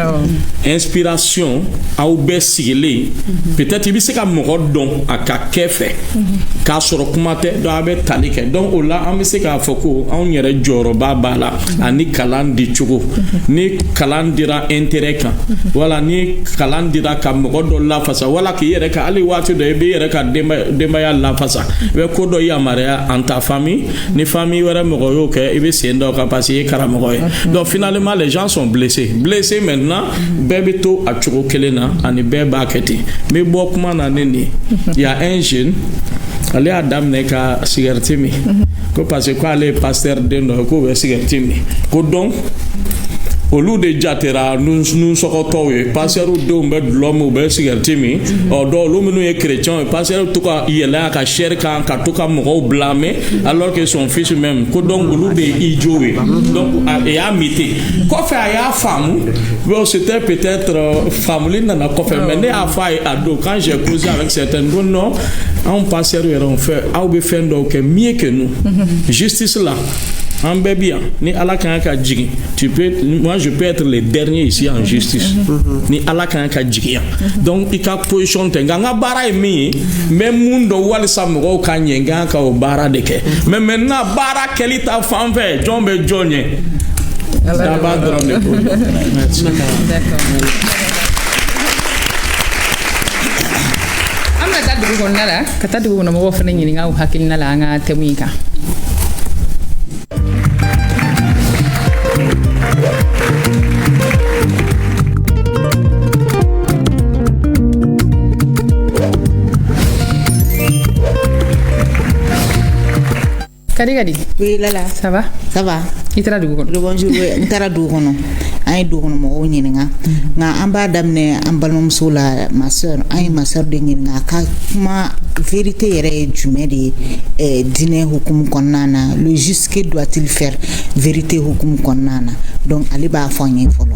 inspiration au bessigé peut-être il se ka mɔgɔ dɔn a ka kɛ fɛ k'a sɔrɔ kuma tɛ dɔ a bɛ tali kɛ donc o la an bɛ se k'a fɔ ko anw yɛrɛ jɔyɔrɔba b'a la ani kalan di cogo ni kalan dira intérêt kan wala ni kalan dira ka mɔgɔ dɔ lafasa wala k'i yɛrɛ ka hali waati dɔ i bɛ yɛrɛ ka denbaya lafasa i bɛ ko dɔ yamaruya en ta famille ni famille wɛrɛ mɔgɔ y'o kɛ i bɛ sen dɔ ka parce que karamɔgɔ ye donc finalement les gens sont blessés maintenant bɛɛ bɛ to a cogo kelen na ani bɛɛ b'a kɛ ten n bɛ bɔ kuma na ne nin il y a un jeune ale y'a daminɛ ka cigarette min ko parce que ko ale ye pasteur den dɔ ye k'o bɛ cigarette min ko donc olu de jatera nun sɔgɔtɔw ye passeru denw bɛ dulɔ min u bɛ cigarette min ɔ dɔw olu minnu ye chrétiens ye passeru to ka yɛlɛ a ka chair kan ka to ka mɔgɔw blâmer alors que son fils même ko donc olu de ye idiot ye donc a y'a mité kɔfɛ a y'a faamu bon c'était peut-être famuli nana kɔfɛ mais ne y'a fɔ a ye a don quand j'ai causé avec certains ko non anw passeru yɛrɛ on fait aw bɛ fɛn dɔw kɛ mieux que nous justice la en bébé ni ala kan ka jigi moi je peux être le dernier ici en justice ni ala kan ka jigi donc il ka position te nga bara e mi même mundo wal samgo ka nyenga ka o bara de ke mais maintenant bara kelita fanfe jombe jonye d'abord merci d'accord amna tadu ko nala ka tadu ko no mo fana nyini nga hakilina la nga temuika Kadi. Oui, Lala. Ça va? Ça va. Il tara dugu kono. Bonjour, il tara dugu kono. Ay dugu kono mo ɲininga. Nga amba damne ambalmumso la ma sœur, ay ma sœur de ɲininga ka kuma vérité yɛrɛ jumɛn de dinɛ hukumu kɔnɔna na. Le juge que doit-il faire vérité hukumu kɔnɔna na? Donc ale b'a fɔ an ye fɔlɔ.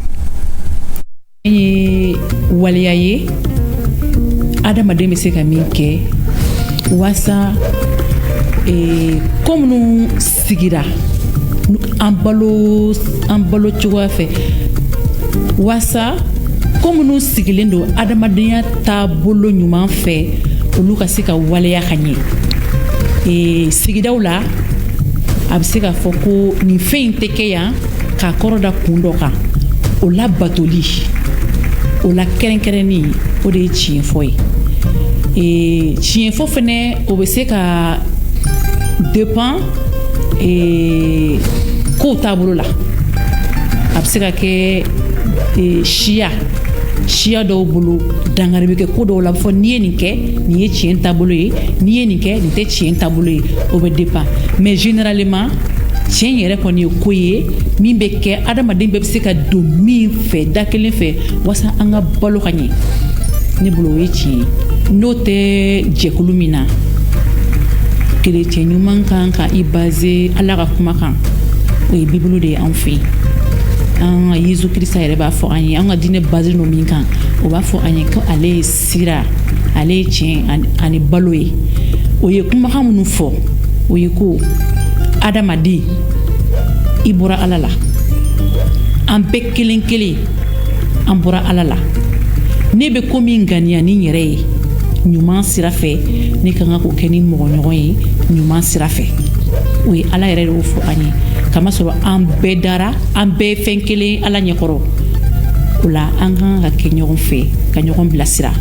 Waliya ye adamaden bɛ se ka min kɛ wasa comme nous sigira an balo cogoya fɛ wasa comme nous sigilen don adamadenya taabolo ɲuman fɛ olu ka se ka waleya ka ɲɛ sigidaw la a bɛ se ka fɔ ko nin fɛn in tɛ kɛ yan k'a kɔrɔ da kun dɔ kan o la batoli o la kɛrɛnkɛrɛnni o de ye tiɲɛfɔ ye tiɲɛfɔ fɛnɛ o bɛ se ka dépend kow taabolo la a bɛ se ka kɛ siya dɔw bolo dangari bɛ kɛ ko dɔw la a bɛ fɔ n'i ye nin kɛ nin ye tiɲɛ taabolo ye n'i ye nin kɛ nin tɛ tiɲɛ taabolo ye o bɛ dépend mais généralement tiɲɛ yɛrɛ kɔni ye ko ye min bɛ kɛ adamaden bɛɛ bɛ se ka don min fɛ da kelen fɛ walasa an ka balo ka ɲɛ ne bolo o ye tiɲɛ ye n'o tɛ jɛkulu min na chrétien ɲuman kan ka i basé ala ka kuma kan o ye bibulu de ye anw fɛ an ka yesu kirisa yɛrɛ b'a fɔ an ye an ka diinɛ basé no min kan o b'a fɔ an ye ko ale ye sira ale ye tiɲɛ ani balo ye o ye kumakan minnu fɔ o ye ko adamaden i bɔra ala la an bɛɛ kelen kelen an bɔra ala la ne bɛ ko min ganiya ni n yɛrɛ ye ɲuman sira fɛ ne kan ka k'o kɛ ni mɔgɔɲɔgɔn ye ɲuman sira fɛ o ye ala yɛrɛ de y'o fɔ an ye kamasɔrɔ an bɛɛ dara an bɛɛ fɛn kelen ala ɲɛkɔrɔ o la an kan ka kɛ ɲɔgɔn fɛ ka ɲɔgɔn bilasira.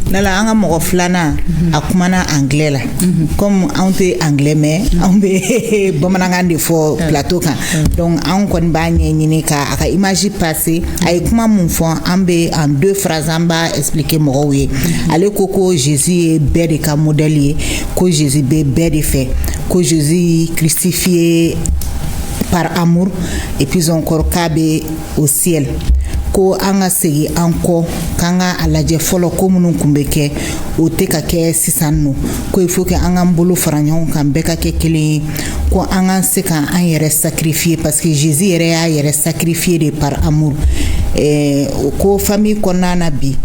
Nala an ka mɔgɔ filanan a kumana anglais la comme anw tɛ anglais mɛn anw bɛ bamanankan de fɔ plateau kan donc anw kɔni b'a ɲɛɲini ka a ka image passer a ye kuma mun fɔ an bɛ en deux phrases an b'a expliquer mɔgɔw ye ale ko Jésus ye bɛɛ de ka modèle ye ko Jésus bɛ bɛɛ de fɛ ko Jésus crucifié par amour et puis encore k'a bɛ au ciel ko an ka segin an kɔ k'an ka a lajɛ fɔlɔ ko minnu kun bɛ kɛ o tɛ ka kɛ sisan nɔ ko il faut que an k'an bolo fara ɲɔgɔn kan bɛɛ ka kɛ kelen ye ko an ka se ka an yɛrɛ sacrifier parce que Jésus yɛrɛ y'a yɛrɛ sacrifier de par amour ko famille kɔnɔna na bi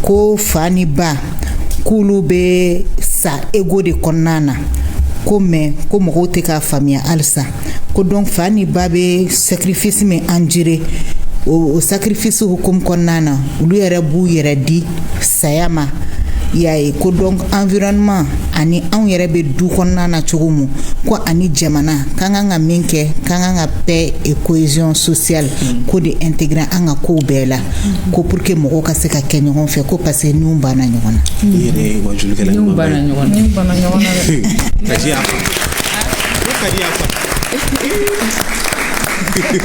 ko fa ni ba k'olu bɛ sa ego de kɔnɔna na ko mais ko mɔgɔw tɛ k'a faamuya halisa ko donc fa ni ba bɛ sacrifice min enduré o sacrifice hukum kɔnɔna na olu yɛrɛ b'u yɛrɛ di saya ma y'a ye ko donc environnement ani anw yɛrɛ bɛ du kɔnɔna na cogo min ko ani jamana k'an kan ka min kɛ k'an kan ka paix et cohésion sociale ko de intégrer an ka kow bɛɛ la ko pour que mɔgɔw ka se ka kɛ ɲɔgɔn fɛ ko parce que niw banna ɲɔgɔn na. Niw banna ɲɔgɔn na.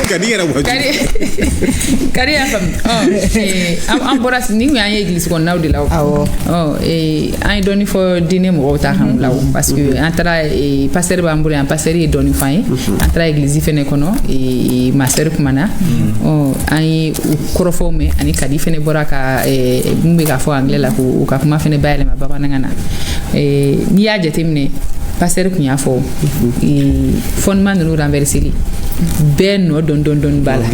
Kadi yɛrɛ waju kadi y'a faamu an bɔra ni kun y'an ye église kɔnɔnaw de la o an ye dɔɔni fɔ diinɛ mɔgɔw ta kan la o parce que an taara pasteur b'an bolo yan pasteur ye dɔɔni f'an ye an taara église fɛnɛ kɔnɔ ma sœur kumana an ye u kɔrɔfɔw mɛn ani kadi fɛnɛ bɔra ka mun bɛ k'a fɔ anglais la k'u ka kuma fɛnɛ bayɛlɛma bamanankan na n'i y'a jateminɛ passer kun y'a fɔ fondement ninnu renverseli bɛɛ nɔ dɔn bala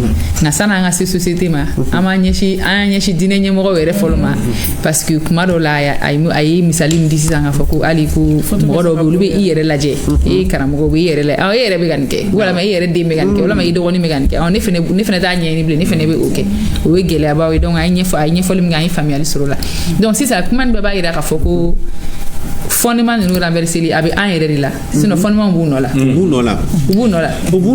nka sani an ka se société ma an b'an ɲɛsin diinɛ ɲɛmɔgɔw yɛrɛ fɔlɔ ma parce que kuma dɔw la a ye misali min di sisan k'a fɔ ko hali ko mɔgɔ dɔw bɛ olu bɛ i yɛrɛ lajɛ e karamɔgɔ bɛ i yɛrɛ lajɛ e yɛrɛ bɛ ka nin kɛ walama i yɛrɛ den bɛ ka nin kɛ walama i dɔgɔnin bɛ ka nin kɛ ne fana t'a ɲɛɲini bilen ne fana bɛ o kɛ o ye gɛlɛyabaw ye donc a ye ɲɛfɔli min kɛ an ye faamuyali sɔrɔ o la donc sisan kuma nin bɛɛ b'a yira k'a fɔ ko fondement ninnu renverseli a bɛ an yɛrɛ de la sinon fondement b'u nɔ la u b'u nɔ la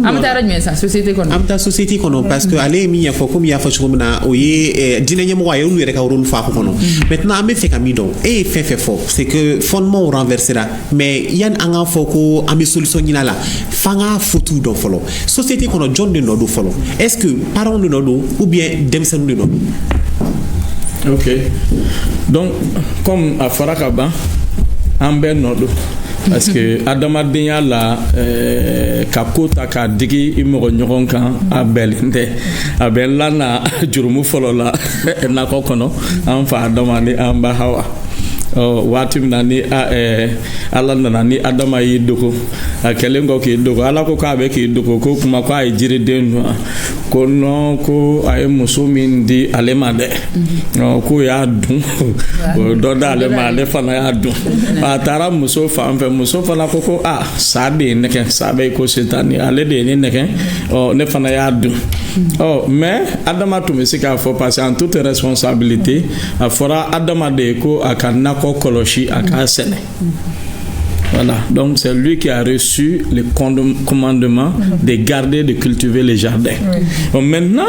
an bɛ taa yɔrɔ jumɛn sisan société kɔnɔ an bɛ taa société kɔnɔ parce que ale ye min ɲɛfɔ komi y'a fɔ cogo min na o ye diinɛ ɲɛmɔgɔ a ye olu yɛrɛ ka rôle fa kɔnɔ maintenant an bɛ fɛ ka min dɔn e ye fɛn fɛn fɔ c'est que fondement renversera mais yanni an k'a fɔ ko an bɛ solution ɲini a la f'an ka fautu dɔn fɔlɔ société kɔnɔ jɔn de nɔ don fɔlɔ est-ce que parents de nɔ don ou bien denmisɛnninw de nɔ don. Ok, donc comme a fɔra ka ban an bɛɛ nɔ don parce que adamadenya la ka ko ta k'a digi i mɔgɔ ɲɔgɔn kan a bɛɛlen tɛ a bɛ lana jurumu fɔlɔ la nakɔ kɔnɔ an fa Adama ni an ba Hawa waati min na ni ala nana ni Adama y'i dogo a kɛlen kɔ k'i dogo ala ko k'a bɛ k'i dogo ko kuma ko a ye jiriden dun ko non ko a ye muso min di ale ma dɛ ko y'a dun o dɔ d'ale ma ale fana y'a dun a taara muso fan fɛ muso fana ko sa de ye nɛgɛ sa bɛ ko setani ale de ye ne nɛgɛ ne fana y'a dun mais Adama tun bɛ se k'a fɔ parce que en toute responsabilité a fɔra Adama de ye ko a ka nakɔ kɔlɔsi a k'a sɛnɛ. Voilà, donc c'est lui qui a reçu le commandement de garder, de cultiver les jardins. Donc maintenant,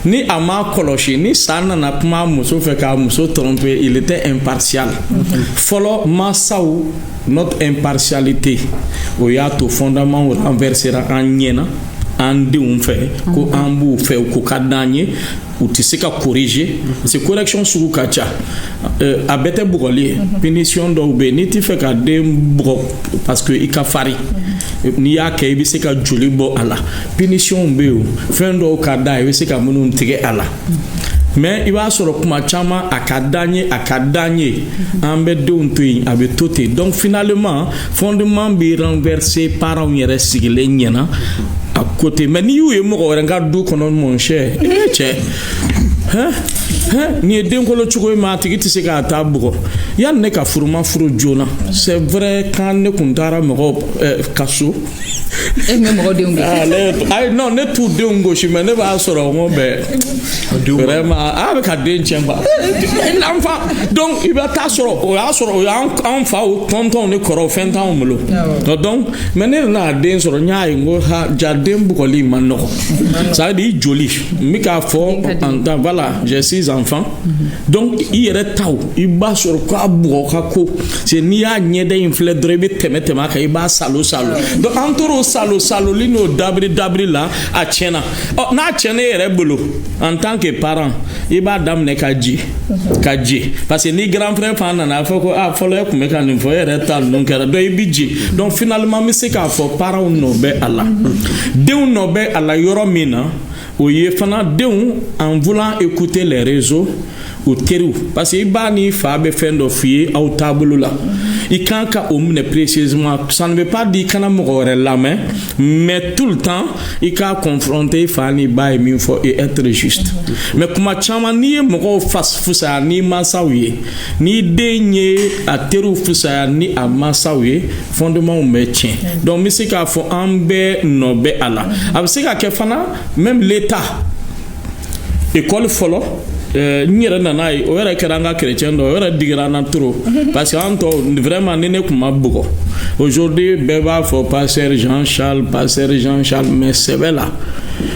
ni ama koloshi, ni sana na kuma muso fait ka muso tromper, il était impartial. Follow Massaou, notre impartialité, au yato fondament renversera en niena, en déun fait, ko ambu fait ou ko kadanye. Ou tu sais qu'à corriger, c'est correction sur Kacha. À bête bourrelier, punition d'obé, ni tu fais qu'à des bro, parce que il a fari. Ni a qu'à c'est qu'à joli bo ala. Punition béou, fin d'au kada, il c'est qu'à mon tigre ala. Mais il va sur le kumachama à kadanye, en bête d'un tuy, avec tout. Donc finalement, fondement bi renversé par un yere sigilé nyena. À côté, mais ni où est mon regard d'où qu'on a mon cher, ni den kolo chuko ma tigi ti se ka ta bugo yan ne ka furuma furu jona c'est vrai quand ne kuntara mo kaso e me mo de ngo ay non ne tout de ngo shi me ne ba soro mo be vraiment a ka den chemba l'enfant donc il va ta soro o ya enfant o tonton ne koro fenta o mulo donc mais ne na den soro nyaay ngo ha jardin bugo li man no ça dit joli mi ka fo voilà j'ai 6 enfants donc il est tao il bat sur quoi boka c'est ni a nyede infle drebe temetema ka iba salo donc antoro salo lino dabri la a chena na chena ere bolo en tant que parent iba dam ne kaji parce que ni grand frère fan na fo ko folo ko me kan fo ere tal non kera do ibiji donc finalement mi se ka fo parent no be ala de no be ala yoro mina au yefana deun en voulant écouter les réseaux au terou parce que bani fa be fendo fier au tableau là il quand ka omne précisément ça ne veut pas dire kana mo la main mais tout le temps il ka confronter fani bay min faut être juste mais kuma chama ni mo face fusa ni masawiye ni denye a terou fusa ni a masawiye fondement o métier donc misika fo ambe no be ala absika ke fana même l'état école folo nyere nana o yɛrɛ kɛra an ka chrétien dɔ o yɛrɛ digira na trop parce que an tɔ vraiment ne kun ma bugɔ aujourd'hui bɛɛ b'a fɔ pasteur Jean Charles mais sɛbɛ la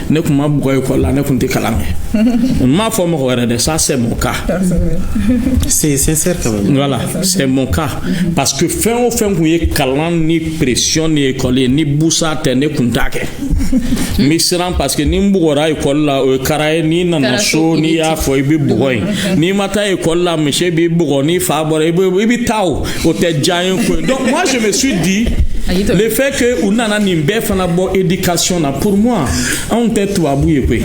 ne kun ma bugɔ école la ne kun tɛ kalan kɛ m'a fɔ mɔgɔ wɛrɛ dɛ ça c'est mon cas c'est sincère quand même voilà c'est mon cas parce que fɛn o fɛn kun ye kalan ni pression ni école ye ni busa tɛ ne kun t'a kɛ mi siran parce que ni n bugɔra école la o ye kara ye ni nana so ni y'a fɔ bi bugɔ ni ma taa école la monsieur bi bugɔ ni fa bɔra i bi taa o tɛ diya ye ko donc moi je me suis dit le fait que u nana nin bɛɛ fana bɔ éducation na pour moi anw tɛ tubabu ye koyi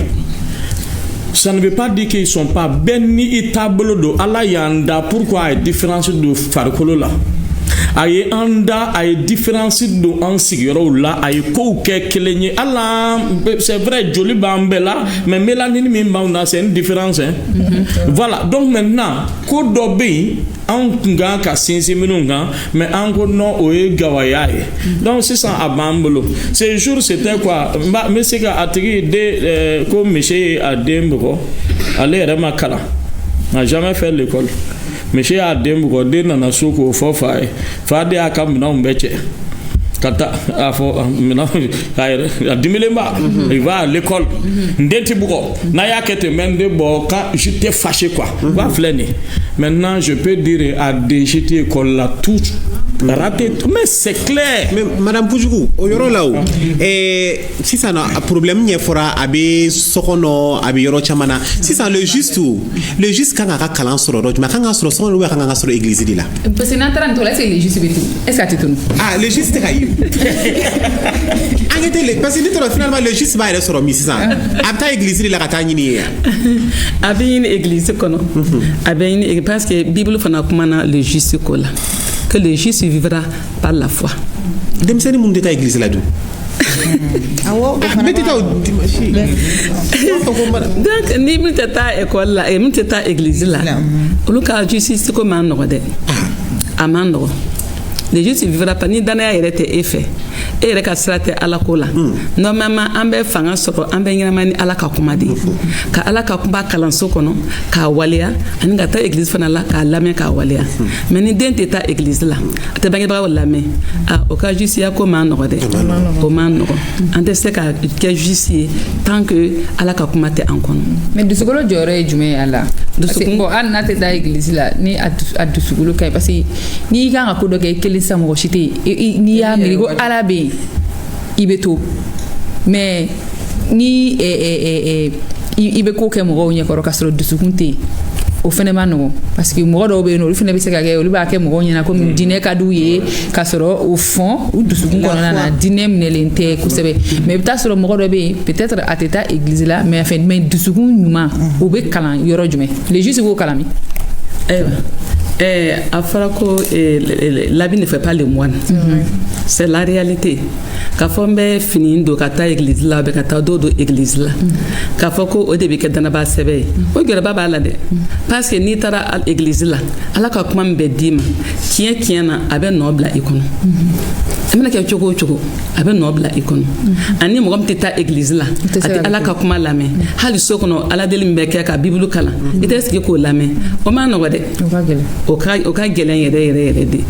ça ne veut pas dire qu'ils sont pas ben ni tableau do ala yanda pourquoi différence de farikolo la a ye an da a ye différence don an sigiyɔrɔw la a ye kow kɛ kelen ye ala c'est vrai joli b'an bɛɛ la mais mélanine min b'anw na c'est une différence hein. Voilà donc maintenant ko dɔ bɛ yen an kun kan ka sinsin minnu kan mais an ko non o ye gawaya ye donc sisan a b'an bolo ce jour c'était quoi n bɛ se ka a tigi de ko monsieur a den bugɔ ale yɛrɛ ma kalan n'a jamais fait l'école monsieur a den bugɔ den nana so k'o fɔ fa ye fa de y'a ka minɛnw bɛɛ cɛ ka taa a fɔ minɛn a dimilenba il va à l'école n den ti bugɔ n'a y'a kɛ ten mɛ n de bɔ quand j'étais fâché quoi ba filɛ nin maintenant je peux dire à des j'étais école la tout raté mais c'est clair mais madame Pujugu o yɔrɔ la o sisan a problème ɲɛfɔra a bɛ sokɔnɔ a bɛ yɔrɔ caman na sisan le juste kan k'a ka kalan sɔrɔ yɔrɔ jumɛn a kan ka sɔrɔ sokɔnɔ ou a kan ka sɔrɔ église de la parce que n'an taara nin tɔgɔ la est-ce que le juste bɛ tunu est-ce que a tɛ tunu le juste tɛ ka ye an ɲɛ tɛ parce que ni tɔrɔ finalement le juste b'a yɛrɛ sɔrɔ min sisan a bɛ taa église de la ka taa ɲini ye a bɛ ɲini église kɔnɔ a bɛ ɲini parce que bible fana kumana le juste ko la que le juste vivra par la foi. Denmisɛnnin minnu tɛ taa église la dun awɔ bɛɛ tɛ taa o dimanche donc ni min tɛ taa école la min tɛ taa église la olu ka justice ko man nɔgɔ dɛ a man nɔgɔ le juste vivra pas ni danaya yɛrɛ tɛ e fɛ e yɛrɛ ka sira tɛ ala ko la normalement an bɛ fanga sɔrɔ an bɛ ɲɛnama ni ala ka kuma de ka ala ka kuma kalanso kɔnɔ k'a waleya ani ka taa église fana la k'a lamɛn k'a waleya mais ni den tɛ taa église la a tɛ bangebagaw lamɛn o ka justiya ko man nɔgɔ dɛ o man nɔgɔ an tɛ se ka kɛ juste ye tant que ala ka kuma tɛ an kɔnɔ mais dusukolo jɔyɔrɔ ye jumɛn ye a la parce que bon hali n'a tɛ taa église la ni a dusukolo ka ɲi parce que n'i kan ka ko dɔ kɛ i kelen sisan mɔgɔ si tɛ yen n'i y'a miiri ko ala bɛ yen i bɛ to mais ni i bɛ ko kɛ mɔgɔw ɲɛkɔrɔ k'a sɔrɔ dusukun tɛ yen o fɛnɛ ma nɔgɔn parce que mɔgɔ dɔw bɛ yen olu fɛnɛ bɛ se ka kɛ olu b'a kɛ mɔgɔw ɲɛna komi diinɛ ka d'u ye k'a sɔrɔ o fɔn u dusukun kɔnɔna na diinɛ minɛlen tɛ kosɛbɛ mais i bɛ taa sɔrɔ mɔgɔ dɔ bɛ yen peut-être a tɛ taa église la mais dusukun ɲuman o bɛ kalan yɔrɔ jumɛn les justes b'o kalan min a fɔra ko l'habit ne fait pas le moine c'est la réalité k'a fɔ n bɛ fini don ka taa église la ka taa dɔw don église la k'a fɔ ko o de bɛ kɛ danaba sɛbɛ ye o gɛrɛba b'a la dɛ parce que n'i taara église la ala ka kuma min bɛ d'i ma tiɲɛ na a bɛ nɔ bila i kɔnɔ a mana kɛ cogo o cogo a bɛ nɔ bila i kɔnɔ ani mɔgɔ min tɛ taa église la a tɛ ala ka kuma lamɛn hali so kɔnɔ ala deli min bɛ kɛ ka bible kalan i tɛ sigi k'o lamɛn o ma nɔgɔ dɛ o ka gɛlɛn yɛrɛ de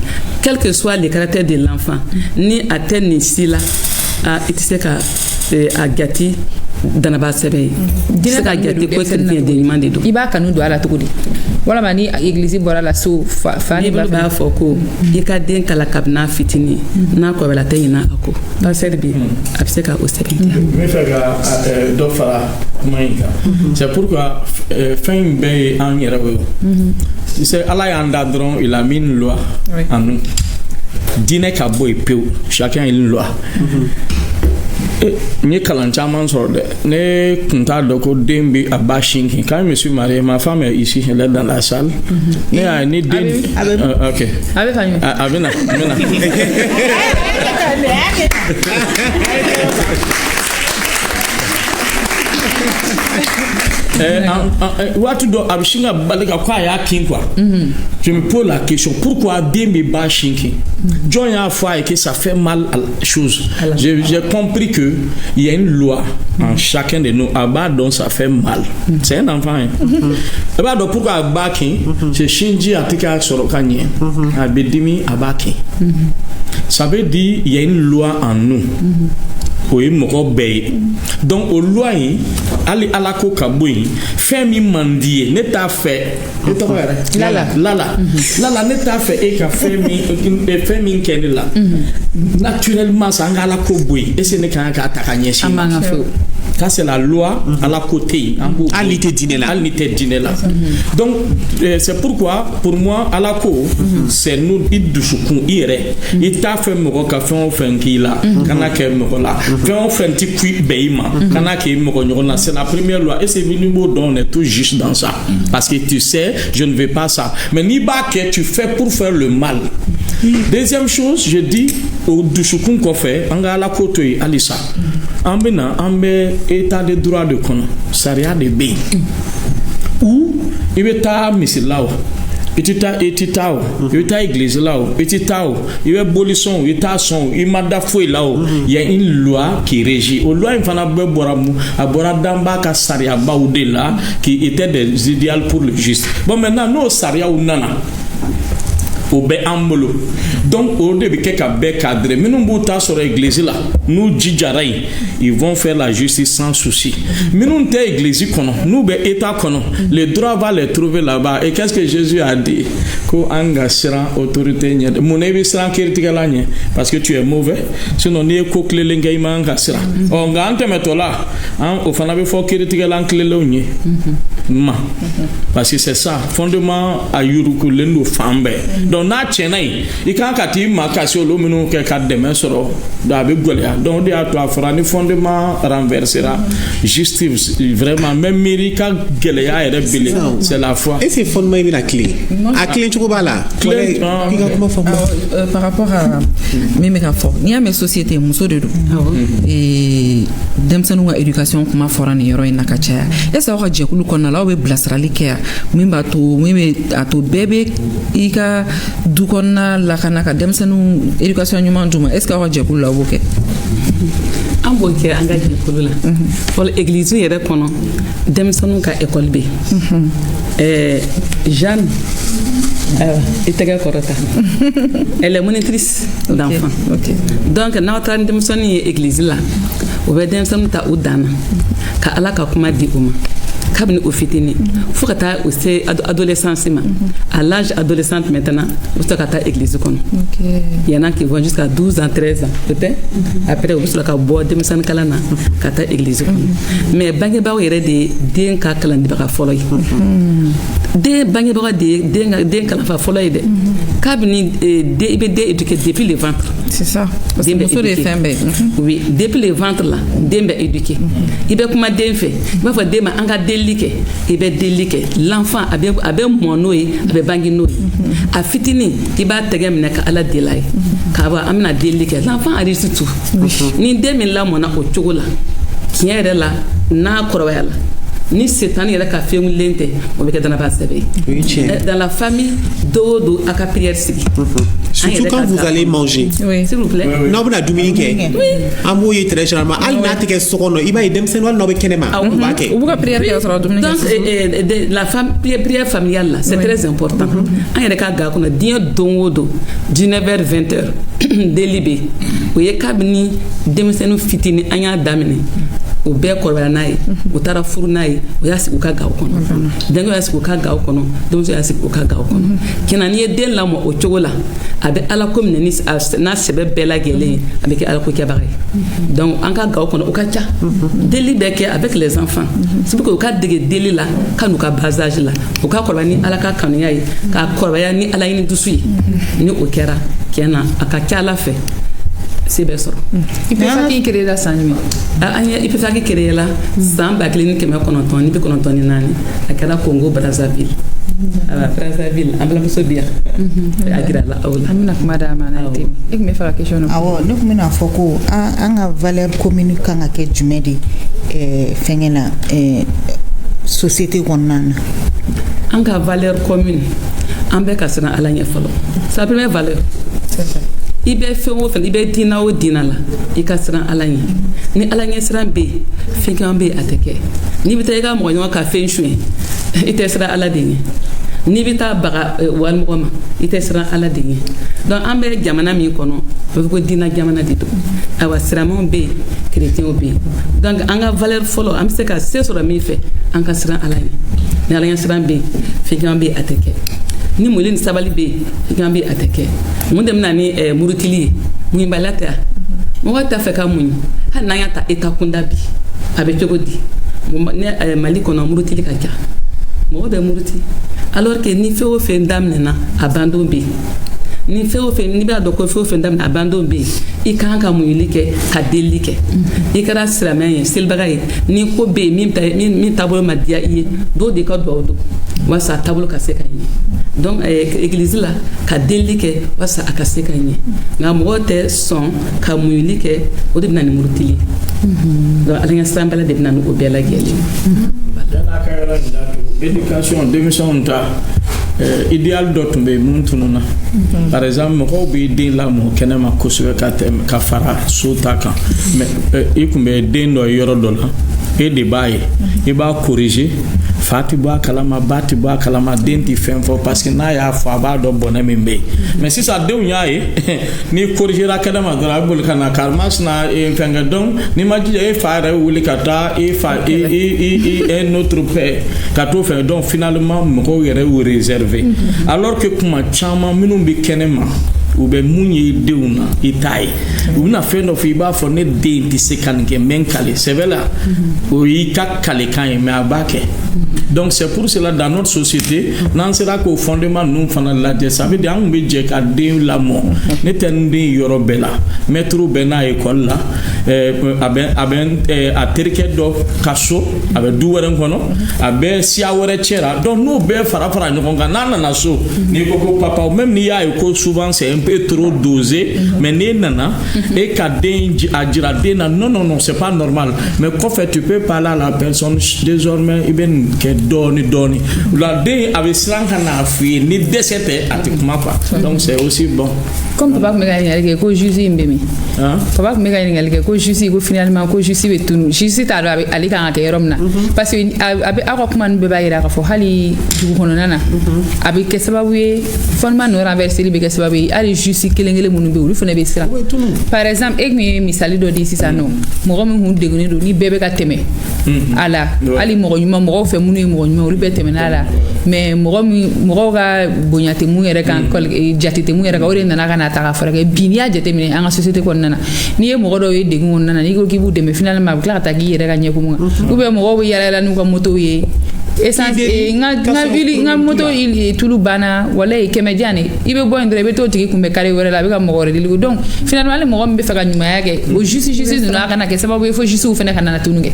quel que soit le caractère de l'enfant ni a tɛ nin si la i tɛ se ka a jati danaba sɛbɛ ye i tɛ se ka jate ko chrétien de ɲuman de don i b'a kanu don a la cogo di walama ni église bɔra la so fa ni ba b'a fɔ ko i ka den kala kabini fitinin n'a kɔrɔbayala tɛ ɲinɛ a ko passer bi a bɛ se ka o sɛbɛn n bɛ fɛ ka dɔ fara kuma in kan c'est pourquoi fɛn in bɛɛ ye an yɛrɛ ye c'est ala y'an da dɔrɔn il a mis une loi en nous diinɛ ka bɔ yen pewu chacun une loi n ye kalan caman sɔrɔ dɛ ne kun t'a dɔn ko den bɛ a ba sin kin quand je me suis marié ma femme est ici elle est dans la salle ne y'a ye ni den ok a bɛ na waati dɔ a bɛ sin ka bali ka ko a y'a kin quoi je me pose la question pourquoi den bɛ ba sin kin jɔn y'a fɔ a ye que ça fait mal à la chose j'ai compris que il y a une loi en chacun de nous a b'a dɔn ça fait mal c'est un enfant hein a b'a dɔn pourquoi a b'a kin c'est sinji a tɛ k'a sɔrɔ ka ɲɛ a bɛ dimi a b'a kin ça veut dire il y a une loi en nous o ye mɔgɔ bɛɛ ye donc o loi in hali ala ko ka bɔ yen fɛn min man di ye ne t'a fɛ ne tɔgɔ yɛrɛ lala ne t'a fɛ e ka fɛn min kɛ ne la naturellement sa an ka ala ko bɔ yen est-ce que ne kan k'a ta ka ɲɛsin Ça, c'est la loi à la côté. Donc, c'est pourquoi, pour moi, à la côte, c'est nous, il irait. Il t'a fait me café, on fait un kila, kanake mola. Fait on fait un petit cuit beima, kanake mola. C'est la première loi. Et c'est venu on est tout juste dans ça. Parce que tu sais, je ne veux pas ça. Mais ni bas que tu fais pour faire le mal. Deuxième chose, je dis au Dushukun qu'on fait, on a la côte Alissa. En Bénin, on met état de droit de con, saria de B. Ou il est à Missilau. Etita, église là-haut, etitao, il y a bolisson, il y a son, il m'a d'afoué là-haut. Il y a une loi qui régit. Au loi, il faut avoir d'amba ka saria baoudé là, qui était des idéaux pour le juste. Bon, maintenant, nous, saria ou nana. Donc, au début, quelqu'un cadré. Mais nous, sur l'église là, nous, djidjaray, ils vont faire la justice sans souci. Mais nous, l'église, nous, état, le droit va les trouver là-bas. Et qu'est-ce que Jésus a dit? Autorité, parce que tu es mauvais. Sinon, ni coquille l'engagement engassera. On gagne là. Au fond, il faut qu'il y ait l'enclé parce que c'est ça, fondement à Yuruku, l'endo fambe. Donc, na chenai, il quand kati makasio l'omino que kat demain sera d'abord golia. Donc, il y a toi frani fondement renversera. Justice, vraiment, même Mirika Gelea et Rebelle, c'est la foi. Et c'est fondement la clé. À clé, tu vois là. Par rapport à mes fort, il y a mes sociétés, Mousso de et Demsanou éducation, comment foran et Nakacha. Et ça aura dit qu'on a là où blasrali care. Mimba to bébé, ika dukona la kanaka Demsanou éducation humaine. Est-ce qu'on va dire pour la voquer? An b'o kɛ an ka jɛkulu la fɔlɔ église yɛrɛ kɔnɔ denmisɛnninw ka école bɛ yen Jeanne i tɛgɛ kɔrɔta elle est monitrice d'enfants donc n'aw taara ni denmisɛnnin ye église la o bɛ denmisɛnninw ta u dan na ka Ala ka kuma di u ma kabini o fitini fo ka taa o se adolescence ma à l'âge adolescente maintenant o se ka taa église kɔnɔ il y en a qui vont jusqu'à 12 ans 13 ans peut-être après o bɛ sɔrɔ ka bɔ denmisɛnnin kalan na ka taa église kɔnɔ mais bangebaaw yɛrɛ de ye den ka kalandibaga fɔlɔ ye den bangebaga de ye den kalanfa fɔlɔ ye dɛ kabini i bɛ den éduquer depuis le ventre c'est ça parce que muso de ye fɛn bɛɛ oui depuis le ventre la den bɛ éduquer i bɛ kuma den fɛ i b'a fɔ den ma an ka delili kɛ i bɛ delili kɛ l'enfant a bɛ mɔ n'o ye a bɛ bange n'o ye a fitinin i b'a tɛgɛ minɛ ka Ala deli a ye k'a bɔ an bɛna delili kɛ l'enfant a réussi tout ni den min lamɔna o cogo la tiɲɛ yɛrɛ la n'a kɔrɔbaya la ni setani yɛrɛ ka fɛn wulilen tɛ o bɛ kɛ danaba sɛbɛ ye dans la famille do do a ka prière sigi surtout quand vous allez manger s'il vous plaît n'aw bɛna dumuni kɛ an b'o ye très généralement hali n'a tɛ kɛ so kɔnɔ i b'a ye denmisɛnnin wali n'aw bɛ kɛnɛma u b'a kɛ u b'u ka prière kɛ sɔrɔ dumuni kɛ donc la prière familiale là c'est très important an yɛrɛ ka ga kɔnɔ diɲɛ don o don 19h 20h deli bɛ o ye kabini denmisɛnnin fitinin an y'a daminɛ o bɛɛ kɔrɔbaya n'a ye o taara furu n'a ye o y'a sigi u ka gaw kɔnɔ denkɛ y'a sigi u ka gaw kɔnɔ denmuso y'a sigi u ka gaw kɔnɔ kɛnɛ n'i ye den lamɔ o cogo la a bɛ Ala ko minɛ n'a sɛbɛ bɛɛ lajɛlen ye a bɛ kɛ Ala ko kɛbaga ye donc an ka gaw kɔnɔ o ka ca deli bɛ kɛ avec les enfants c'est pour que u ka dege deli la ka n'u ka bas âge la u ka kɔrɔbaya ni Ala ka kanuya ye ka kɔrɔbaya ni Ala ɲini dusu ye ni o kɛra tiɲɛ na a ka ca Ala fɛ c'est bien ça. Il peut faire qui créer la sanime. Il peut faire qui créer la sans bacliner que ma connoton ni peut connoton ni nani. À Kala Congo Brazzaville. Brazzaville, à Blamsobia. À Grala Aula. Amina madame Anaïté. Ik me faire la question. Ah ouais, donc mina foko anga valeur commune kanga ke jumedi fengena société wonnana. Anga valeur commune. Ambe kasana alanya falo. C'est la première valeur. C'est ça. I bɛ fɛn o fɛn i bɛ diina o diina la i ka siran Ala ɲɛ ni Ala ɲɛ siran bɛ yen fɛn caman bɛ yen a tɛ kɛ n'i bɛ taa i ka mɔgɔ ɲɔgɔn ka fɛn suɲɛ i tɛ siran Ala de ɲɛ n'i bɛ taa baga wali mɔgɔ ma i tɛ siran Ala de ɲɛ donc an bɛ jamana min kɔnɔ o bɛ fɔ ko diina jamana de don ayiwa silamɛw bɛ yen chrétienw bɛ yen donc an ka valeur fɔlɔ an bɛ se ka se sɔrɔ min fɛ an ka siran Ala ɲɛ ni Ala ɲɛ siran bɛ yen fɛn caman bɛ yen a tɛ kɛ ni moli ni sabali bɛ yen fɛn caman bɛ yen a tɛ kɛ mun de bɛna ni murutili ye muɲibaliya tɛ mɔgɔ t'a fɛ ka muɲu hali n'an y'a ta état kunda bi a bɛ cogo di Mali kɔnɔ murutili ka ca mɔgɔ bɛ muruti alors que ni fɛn o fɛn daminɛna a bandon bɛ yen ni fɛn o fɛn n'i b'a dɔn ko fɛn o fɛn daminɛ a bandon bɛ yen i kan ka muɲuli kɛ ka delili kɛ i kɛra silamɛ ye selibaga ye ni ko bɛ yen min taabolo ma diya i ye dɔw de ka dugawu don walasa a taabolo ka se ka ɲɛ donc église la ka delili kɛ walasa a ka se ka ɲɛ nka mɔgɔw tɛ sɔn ka muɲuli kɛ o de bɛ na ni murutili donc alaɲɛ siran bɛɛ de bɛ na ni o bɛɛ lajɛlen éducation denmisɛnw ta idéal dɔ tun bɛ mun tununa par exemple mɔgɔw bɛ den lamɔ kɛnɛma kosɛbɛ ka fara so ta kan mais i tun bɛ den dɔ yɔrɔ dɔ la e de b'a ye i b'a corriger fa ti bɔ a kalama ba ti bɔ a kalama den ti fɛn fɔ parce que n'a y'a fɔ a b'a dɔn bɔnɛ min bɛ yen mais sisan denw y'a ye n'i corrigera kɛnɛma dɔrɔn a bɛ boli ka na karimasina fɛn kɛ donc n'i ma jija e fa yɛrɛ wuli ka taa un autre père ka t'o fɛ donc finalement mɔgɔw yɛrɛ y'o réserver alors que kuma caman minnu bɛ kɛnɛma u bɛ mun ye denw na i t'a ye u bɛna fɛn dɔ fɔ i b'a fɔ ne den tɛ se ka nin kɛ mɛ n kale c'est vrai la o y'i ka kalekan ye mais a b'a kɛ donc c'est pour cela dans notre société n'an sera k'o fondement ninnu fana lajɛ ça veut dire an kun bɛ jɛ ka den lamɔ ne tɛ n den yɔrɔ bɛɛ la maître bɛ n'a école la a terikɛ dɔ ka so a bɛ du wɛrɛ kɔnɔ a bɛ siya wɛrɛ cɛ la donc n'o bɛɛ fara ɲɔgɔn kan n'a nana so n'i ko ko papa même n'i y'a ye ko souvent c'est un peu trop dosé mais n'e nana e ka den a jira den na non c'est pas normal mais kɔfɛ tu peux parler à la personne désormais i bɛ nin kɛ dɔɔni la den a bɛ siran ka n'a f'i ye ni dɛsɛ tɛ a tɛ kuma quoi donc c'est aussi bon comme papa tun bɛ ka ɲininkali kɛ ko juge in bɛ min papa tun bɛ ka ɲininkali kɛ ko juge ko finalement ko juge bɛ tunu juge t'a dɔn ale kan ka kɛ yɔrɔ min na parce que aw ka kuma ninnu bɛɛ b'a jira k'a fɔ hali dugu kɔnɔna na a bɛ kɛ sababu ye fondement ninnu renverseli bɛ kɛ sababu ye hali juge kelen-kelen minnu bɛ yen olu fana bɛ siran par exemple e tun ye misali dɔ di sisan nɔ mɔgɔ min kun degunnen don ni bɛɛ bɛ ka tɛmɛ a la hali mɔgɔ ɲuman mɔgɔw fɛ minnu ye mɔgɔ ɲuman olu bɛɛ tɛmɛna a la mais mɔgɔw ka bonya tɛ mun yɛrɛ kan jate tɛ mun yɛrɛ kan o de nana ka na ta ka furakɛ bi n'i y'a jateminɛ an ka société kɔnɔna na n'i ye mɔgɔ dɔw ye degun kɔnɔna na n'i ko k'i b'u dɛmɛ finalement a bɛ tila ka taa k'i yɛrɛ ka ɲɛkumu kan ou bien mɔgɔw bɛ yala n'u ka motow ye essence n ka moto tulu banna wala ye kɛmɛ diyan ne i bɛ bɔ yen dɔrɔn i bɛ t'o tigi kunbɛn carré wɛrɛ la a bɛ ka mɔgɔ wɛrɛ deli donc finalement hali mɔgɔ min bɛ fɛ ka ɲumanya kɛ o justice ninnu a kana kɛ sababu ye fo justice fana ka na tunu kɛ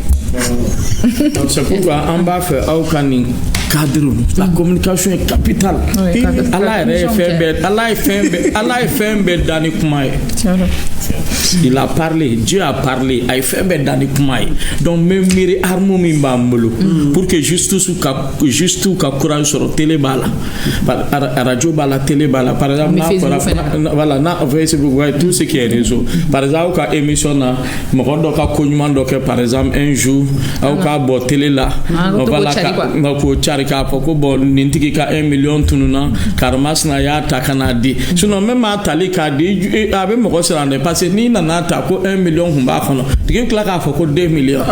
c'est pourquoi an b'a fɛ aw ka nin cadre la communication est capitale ala yɛrɛ ye fɛn bɛɛ dan ni kuma ye il a parlé Dieu a parlé a ye fɛn bɛɛ dan ni kuma ye donc n bɛ miiri arme min b'an bolo pour que justice ka courage sɔrɔ télé b'a la radio b'a la télé b'a la par exemple n'a fɔra voilà n'a Facebook ouais tout ce qui est réseau par exemple aw ka émission na mɔgɔ dɔ ka ko ɲuman dɔ kɛ par exemple un jour aw k'a bɔ télé la voilà k'o cari k'a fɔ ko bon nin tigi ka 1 million tununa karimasina y'a ta ka n'a di sinon même a tali k'a di a bɛ mɔgɔ siran dɛ parce que n'i nana ta ko 1 million kun b'a kɔnɔ tigi bɛ tila k'a fɔ ko 2 millions.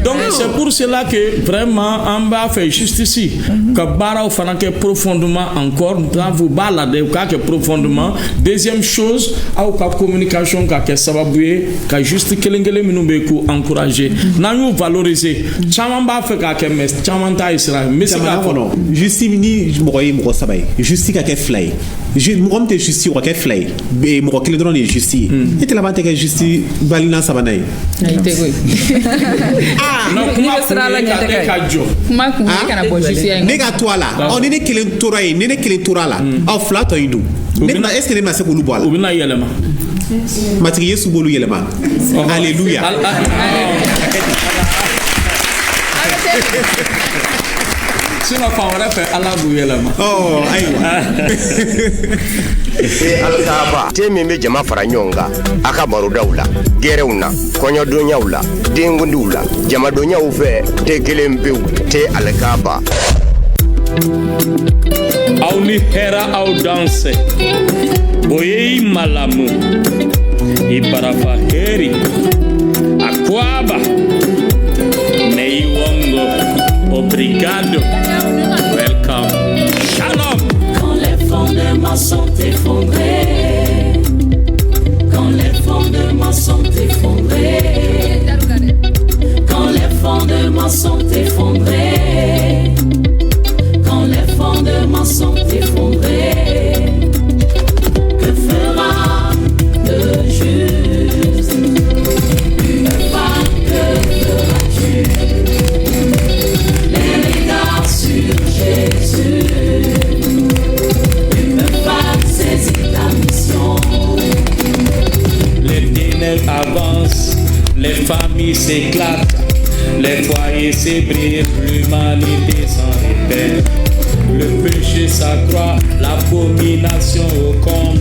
Donc c'est pour cela que vraiment an b'a fɛ justice ka baaraw fana kɛ profondément encore vous b'a la de k'a kɛ profondément deuxième chose aw ka communication ka kɛ sababu ye ka juste kelen-kelen minnu bɛ k'u encourager n'an y'u valoriser caman b'a fɛ k'a kɛ mais caman t'a ye sira n bɛ se k'a fɔ justice ni mɔgɔ ye mɔgɔ saba ye justice ka kɛ fila ye mɔgɔ min tɛ justice o ka kɛ fila ye mɔgɔ kelen dɔrɔn de ye justice ye e tɛ laban tɛ kɛ justice balina sabanan ye ayi tɛ koyi kuma ka jɔ kuma kun ye kana bɔ justice ye ne ka to a la ni ne kelen tora yen ni ne kelen tora a la aw fila tɔ in dun est-ce que ne bɛna se k'olu bɔ a la u bɛna yɛlɛma matigi Yesu b'olu yɛlɛma alléluia sinon fan wɛrɛ fɛ ala b'u yɛlɛma ayiwa alikaba te min bɛ jama fara ɲɔgɔn kan a ka barodaw la gɛrɛw na kɔɲɔdonyaw la denkundiw la jamadonyaw fɛ te kelen pewu te alikaba aw ni hɛrɛ aw danse o ye i malamu i barafa heri akwaba ne i wongo obrigado welcome shalom quand les fondements sont effondrés familles s'éclatent, les foyers s'ébranlent, l'humanité s'en répète. Le péché s'accroît, l'abomination au comble.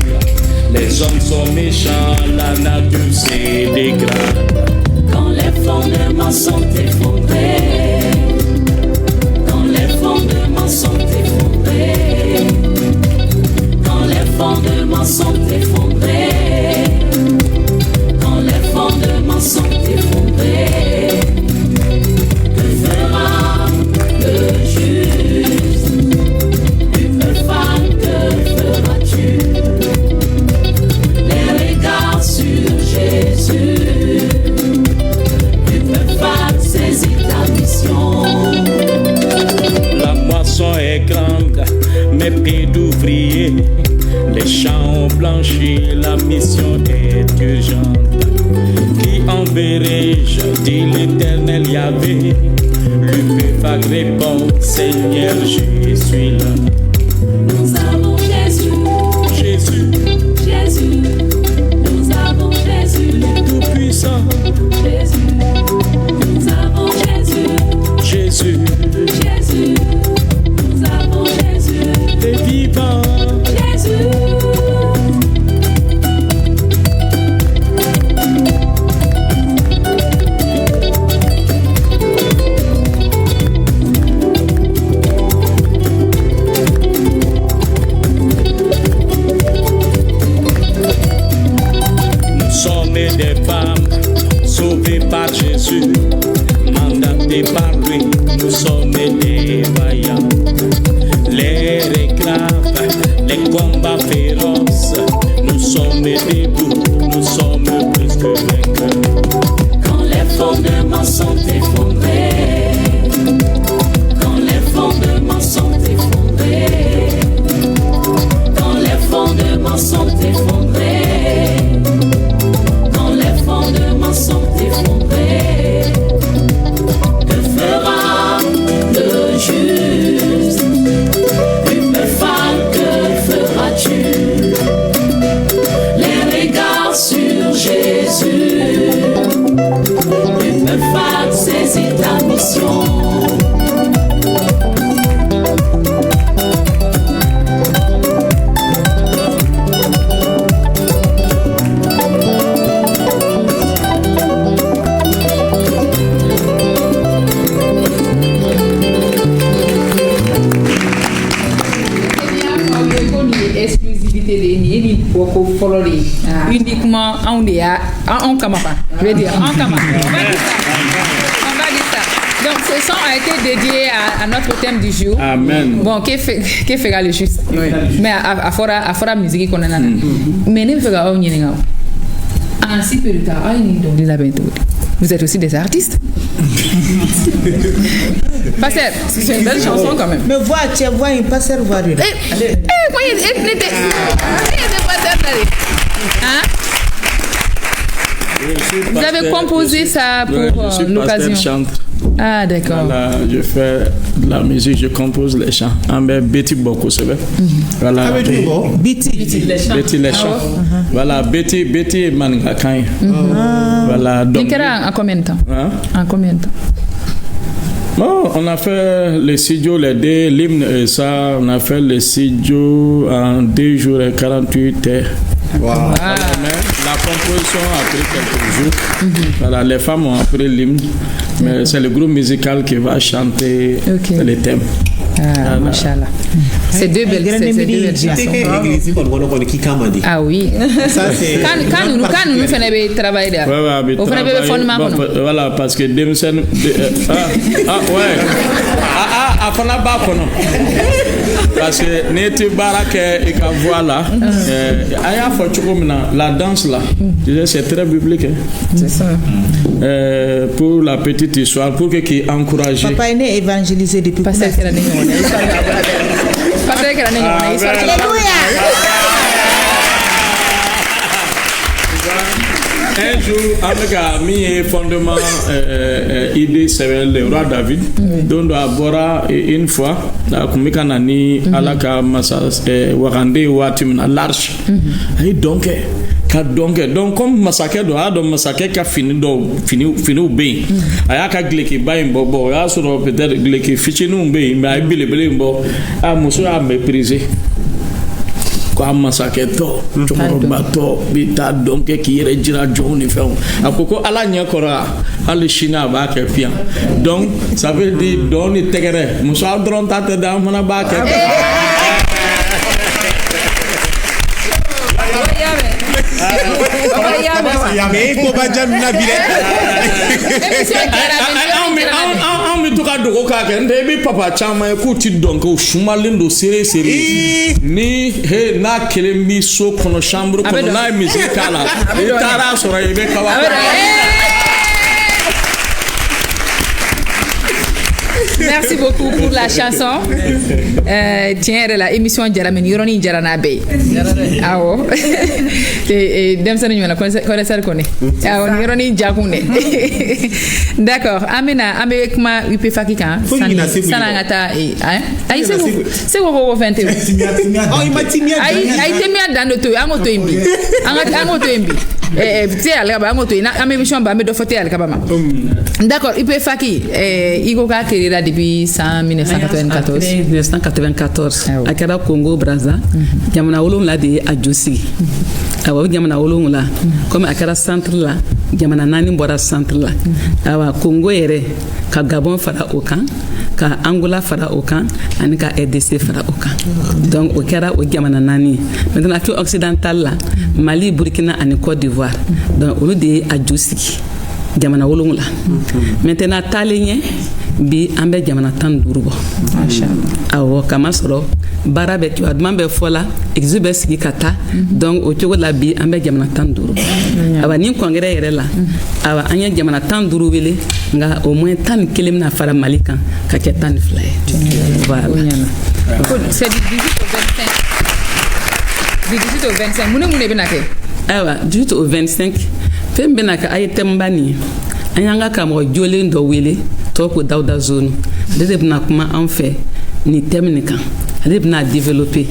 Les hommes sont méchants, la nature se dégrade. Quand les fondements sont effondrés, quand les fondements sont effondrés, quand les fondements sont effondrés, quand les fondements sont effondrés, que fera le juste? Tu me fan, que feras-tu? Les regards sur Jésus, tu me fan, saisis ta mission. La moisson est grande, mes pieds d'ouvrier. Les champs ont blanchi, la mission est urgente. Qui enverrai-je, dit l'Éternel Yahvé. L'UPFAC répond, Seigneur, je suis là. Nous avons Jésus, Jésus, Jésus. Nous avons Jésus, le Tout-Puissant. Jésus. Nous avons Jésus, Jésus, Jésus. Nous avons Jésus, le vivant. Jésus. Nous sommes des femmes sauvées par Jésus, mandatées par lui. Nous sommes des vaillants. Les réclames, les combats féroces. Nous sommes debout, nous sommes plus que vainqueurs. Quand les fondements sont effondrés, quand les fondements sont effondrés, quand les fondements sont effondrés, quand les fondements sont effondrés, que fera le juste? Tu me fan, que feras-tu? Les regards sur Jésus, tu me fan, saisis ta mission. Exclusivité de ni poko folori uniquement on kama pas je veux dire on kama on va dire ça. Donc ce son a été dédié à notre thème du jour. Amen. Bon que fera le juste mais à fora musique qu'on a mais ne fera on n'y en si peu de temps donc les abentos. Vous êtes aussi des artistes. Pasteur, c'est une belle chanson quand même. Mais tu vois une pasteur voir. Vous avez composé ça pour l'occasion. Ah d'accord. Voilà, je fais de la musique, je compose les chants. Betty Boko, c'est vrai. Voilà. Betty les chants. Voilà, Betty Mangakai. Voilà. Donc, en combien de temps? En combien de temps? Bon, on a fait les studios, les deux, l'hymne et ça, on a fait les studios en 2 jours et 48 heures. Wow. Voilà, la composition a pris quelques jours. Voilà, les femmes ont appris l'hymne, mais c'est le groupe musical qui va chanter les thèmes. Ah, machallah. C'est deux belles chansons. Ah oui. Quand nous faisons le travail là. On fait le fondement. Voilà, parce que ouais. Parce que n'était barak et voilà. La danse là, c'est très biblique. C'est ça. Pour la petite histoire, pour qui encourage. Papa est né évangélisé depuis. Un jour, avec un fondement idée, c'est le roi David. Donc, à une fois, la Kumikanani, Alaka, Massas, Warande, Watim, l'arche. Et donc, ka dɔn kɛ donc comme masakɛ dɔ a y'a dɔn masakɛ ka finiw bɛ yen a y'a ka gileki-ba in bɔ o y'a sɔrɔ peut-être gileki fitininw bɛ yen mais a ye belebele in bɔ a muso y'a mépriser ko a masakɛtɔ cɛkɔrɔbatɔ bɛ taa dɔn kɛ k'i yɛrɛ jira jɔnw ni fɛnw a ko ala ɲɛ kɔrɔ a hali sini a b'a kɛ fiyan donc ça veut dire dɔn ni tɛgɛrɛ muso a dɔrɔn ta tɛ dɛ an fana b'a kɛ an bɛ to ka dogo k'a kɛ n tɛ i bɛ papa caman ye k'u ti dɔn k'u sumalen don sere ni n'a kelen bɛ so kɔnɔ chambre kɔnɔ n'a ye musique k'a la i taara sɔrɔ i bɛ kaba. Merci beaucoup pour la chanson. Tiens, la émission Djarameni, Yoroni Djaranabe. Ah oh. Demsani Nyona, connaisseur connaît. Ah oh, Yoroni Djakune. D'accord. Amena, avec ma UP Fakika. Sanangata et aïe c'est quoi vous faites? Oh il m'a timia. Aïe timia dans le toit. Angoto imbi. Angoto imbi. C'est à l'heure angoto. Na émission ba me do foté à l'kabama. D'accord. UP Faki. Igoka Kerira depuis 1994. 1994. A kɛra Congo Brazza. Jamana wolonwula de a jo sigi. Awa jamana wolonwula comme a kɛra centre la jamana 4 bɔra centre la. Awa Congo yɛrɛ ka Gabon fara o kan ka Angola fara o kan ani ka RDC fara o kan. Donc o kɛra o jamana 4. Maintenant Afrique occidentale la Mali, Burkina ani Côte d'Ivoire. Donc olu de a jo sigi. Jamana wolonwula. Maintenant taalen ɲɛ bi an bɛ jamana 15 bɔ. Awɔ kama sɔrɔ baara bɛ kɛ adama bɛ fɔ la exi bɛ sigi ka taa donc o cogo la bi an bɛ jamana 15. Awa ni congrès yɛrɛ la awa an ye jamana 15 wele nka au moins 11 bɛna fara Mali kan ka kɛ 12 ye. Voilà. C'est du 18 au 25. Du 18 au 25. Mun bɛna kɛ? Awa 18 au 25 fɛn bɛna kɛ a ye thème ba nin an y'an ka karamɔgɔ jolen dɔ wele tɔgɔ ko Dawuda Zone ale de bɛna kuma an fɛ ni thème nin kan ale bɛna développer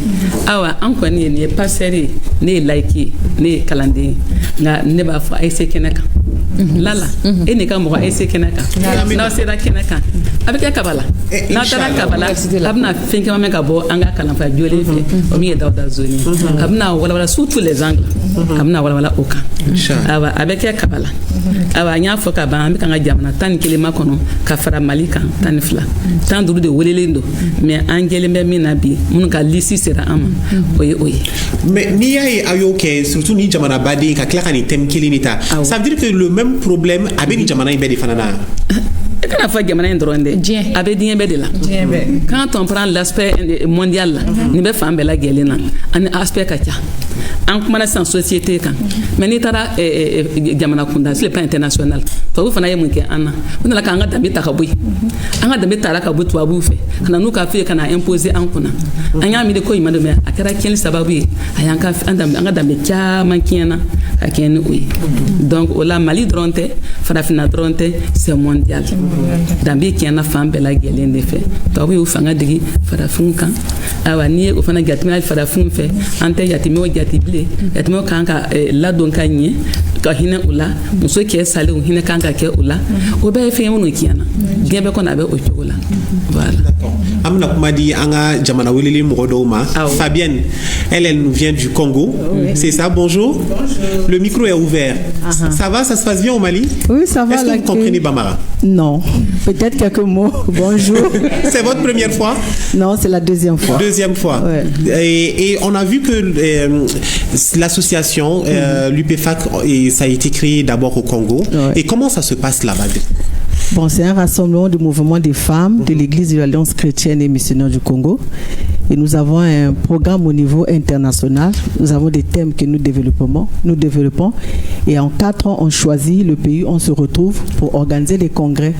awa an kɔni ye nin ye pasteur ye ne ye laïque ye ne ye kalanden ye nka ne b'a fɔ a ye se kɛnɛ kan Lala e ni ka mɔgɔ a ye se kɛnɛ kan n'aw sera kɛnɛ kan a bɛ kɛ kabala n'a taara kabala a bɛna fɛn caman mɛn ka bɔ an ka kalanfa jolen fɛ o min ye Dawuda Zone ye a bɛna walawala surtout les angles a bɛna walawala o kan awa a bɛ kɛ kabala awa n y'a fɔ ka ban an bɛ ka jamana 11 makɔnɔ ka fara Mali kan 12 15 de welelen don mais an jɛlen bɛ min na bi minnu ka liste sera an ma o ye o ye. Mais n'i y'a ye a y'o kɛ surtout ni jamana baden ka tila ka nin thème kelen de ta ça veut dire que le même problème a bɛ nin jamana in bɛɛ de fana na. E kana fɔ jamana in dɔrɔn dɛ a bɛ diɲɛ bɛɛ de la quand on prend l'aspect mondial la nin bɛ fan bɛɛ lajɛlen na ani aspect ka ca an kumana san société kan mais n'i taara jamana kunda sur le plan international tubabu fana ye mun kɛ an na u nana k'an ka danbe ta ka bɔ yen an ka danbe taara ka bɔ tubabuw fɛ ka na n'u ka fɛ ye ka na imposer an kunna an y'a miiri ko ɲuman don mais a kɛra tiɲɛni sababu ye a y'an ka danbe caman tiɲɛna ka kɛ ni o ye donc o la Mali dɔrɔn tɛ farafinna dɔrɔn tɛ c'est mondial danbe tiɲɛna fan bɛɛ lajɛlen de fɛ tubabu y'u fanga digi farafinw kan awa n'i ye o fana jateminɛ farafinw fɛ an tɛ yatimɛw jate bilen yatimɛw kan ka ladon ka ɲɛ ka hinɛ u la muso cɛ salenw hinɛ kan ka kɛ u la o bɛɛ ye fɛn minnu tiɲɛna diɲɛ bɛɛ kɔni a bɛ o cogo la voilà. An bɛna kuma di an ka jamana welelen mɔgɔ dɔw ma. Fabienne, elle nous vient du Congo. C'est ça, bonjour. Le micro est ouvert. Ça va, ça se passe bien au Mali? Oui, ça va. Est-ce que vous comprenez Bambara? Non, peut-être quelques mots. Bonjour. C'est votre première fois? Non, c'est la deuxième fois. Deuxième fois. Ouais. Et on a vu que l'association l'UPFAC, ça a été créé d'abord au Congo. Ouais. Et comment ça se passe là-bas? Bon, c'est un rassemblement du mouvement des femmes de l'Église de l'Alliance chrétienne et missionnaire du Congo. Et nous avons un programme au niveau international. Nous avons des thèmes que nous développons. Et en 4 ans, on choisit le pays, on se retrouve pour organiser des congrès.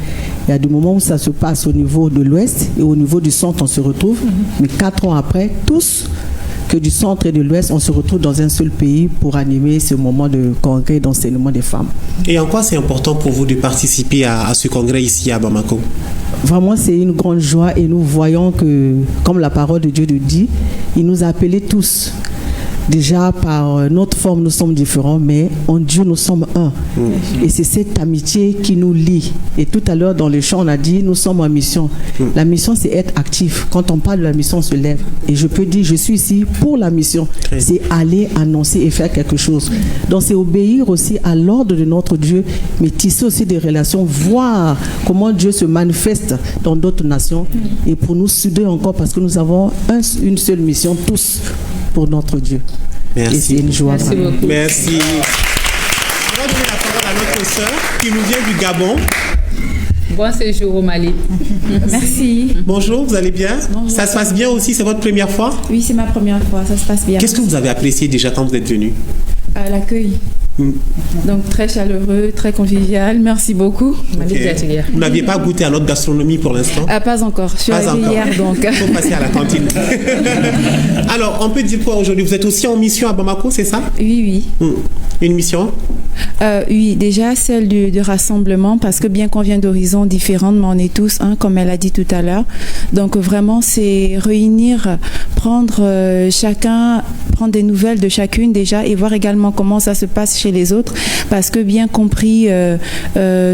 Il y a du moment où ça se passe au niveau de l'Ouest et au niveau du centre, on se retrouve. Mais 4 ans après, tous que du centre et de l'Ouest, on se retrouve dans un seul pays pour animer ce moment de congrès d'enseignement des femmes. Et en quoi c'est important pour vous de participer à ce congrès ici à Bamako? Vraiment, c'est une grande joie et nous voyons que, comme la parole de Dieu le dit, il nous a appelés tous. Déjà, par notre forme, nous sommes différents, mais en Dieu, nous sommes un. Et c'est cette amitié qui nous lie. Et tout à l'heure, dans le chant, on a dit, nous sommes en mission. La mission, c'est être actif. Quand on parle de la mission, on se lève. Et je peux dire, je suis ici pour la mission. C'est aller annoncer et faire quelque chose. Donc, c'est obéir aussi à l'ordre de notre Dieu, mais tisser aussi des relations, voir comment Dieu se manifeste dans d'autres nations. Et pour nous souder encore, parce que nous avons une seule mission, tous, pour notre Dieu. Merci. Et c'est une joie. Merci beaucoup. Merci. On va donner la parole à notre sœur qui nous vient du Gabon. Bon séjour au Mali. Merci. Bonjour, vous allez bien? Bonjour. Ça se passe bien aussi? C'est votre première fois? Oui, c'est ma première fois, ça se passe bien. Qu'est-ce que vous avez apprécié déjà quand vous êtes venu? L'accueil. Donc très chaleureux, très convivial. Merci beaucoup. Okay. Vous n'aviez pas goûté à notre gastronomie pour l'instant? Pas encore. Je suis arrivée hier, donc. Il faut passer à la cantine. Alors, on peut dire quoi aujourd'hui? Vous êtes aussi en mission à Bamako, c'est ça? Oui. Une mission? Oui, déjà celle du rassemblement, parce que bien qu'on vient d'horizons différents, mais on est tous un, comme elle a dit tout à l'heure. Donc vraiment, c'est réunir, prendre chacun, prendre des nouvelles de chacune déjà et voir également comment ça se passe chez les autres, parce que bien compris,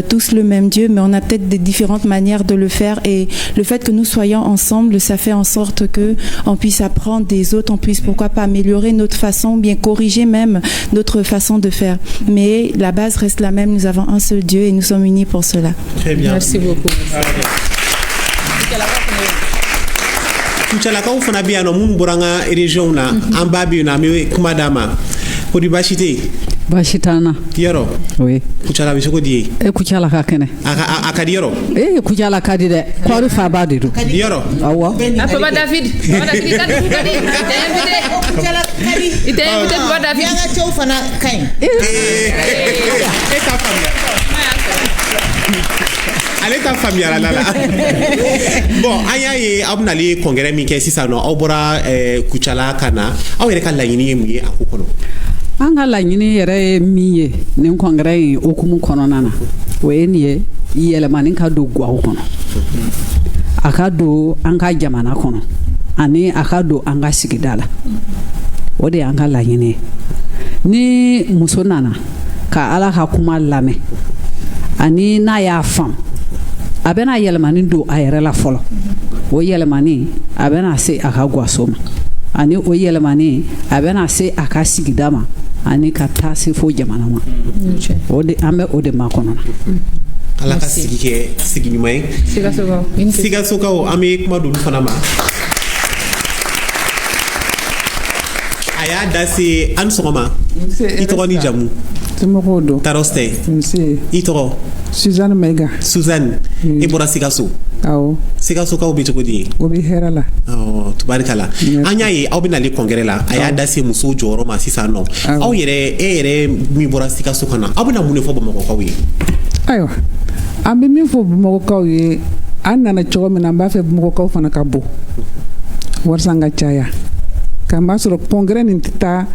tous le même Dieu, mais on a peut-être des différentes manières de le faire, et le fait que nous soyons ensemble, ça fait en sorte que on puisse apprendre des autres, on puisse pourquoi pas améliorer notre façon, bien corriger même notre façon de faire. Mais la base reste la même, nous avons un seul Dieu et nous sommes unis pour cela. Très bien. Merci beaucoup. Kuchala ka fana biya no mun buranga region na ambabi na me kuma dama ko di bashite bashitana yoro oui kuchala bi soko di kuchala ka kene aka di yoro kuchala ka di de ko ru fa ba di do yoro awa Papa David kan kadi kuchala kadi ite invité Papa David yanga chow fana kain ta famille allez ta famille là bon ayaye abnali congrès mi ke sisa no obora kuchala kana aw yere kan laɲini mu ye akukono an ka laɲini yɛrɛ min ye nin congrès in okumu kɔnɔna na o ye nin ye yɛlɛmani ka don gaw kɔnɔ a ka don an ka jamana kɔnɔ ani a ka don an ka sigida la o de y'an ka laɲini ye ni muso nana ka ala ka kuma lamɛn ani n'a y'a faamu a bɛna yɛlɛmani don a yɛrɛ la fɔlɔ o yɛlɛmani a bɛna se a ka gaso ma ani o yɛlɛmani a bɛna se a ka sigida ma ani ka taa se fo jamana ma o de an bɛ o de ma kɔnɔ ala ka sigi kɛ sigi ɲuman ye sigasokaw an bɛ kuma dolu fana ma a y'a da se an sɔgɔma i tɔgɔ ni jamu Timoko do. Taroste. I tɔgɔ? Suzanne Mega. Suzanne. I bɔra Sikaso. Awɔ. Sikaso kaw bɛ cogo di? O bɛ hɛrɛ la. Awɔ, tubarikala. An y'a ye aw bɛ nale congrès la, a y'a da se musow jɔyɔrɔ ma sisan nɔ. Aw yɛrɛ e yɛrɛ min bɔra Sikaso ka na, aw bɛna mun de fɔ Bamakɔkaw ye? Ayiwa, an bɛ min fɔ Bamakɔkaw ye, an nana cogo min na, an b'a fɛ Bamakɔkaw fana ka bɔ. Walasa an ka caya. K'an b'a sɔrɔ congrès nin tɛ taa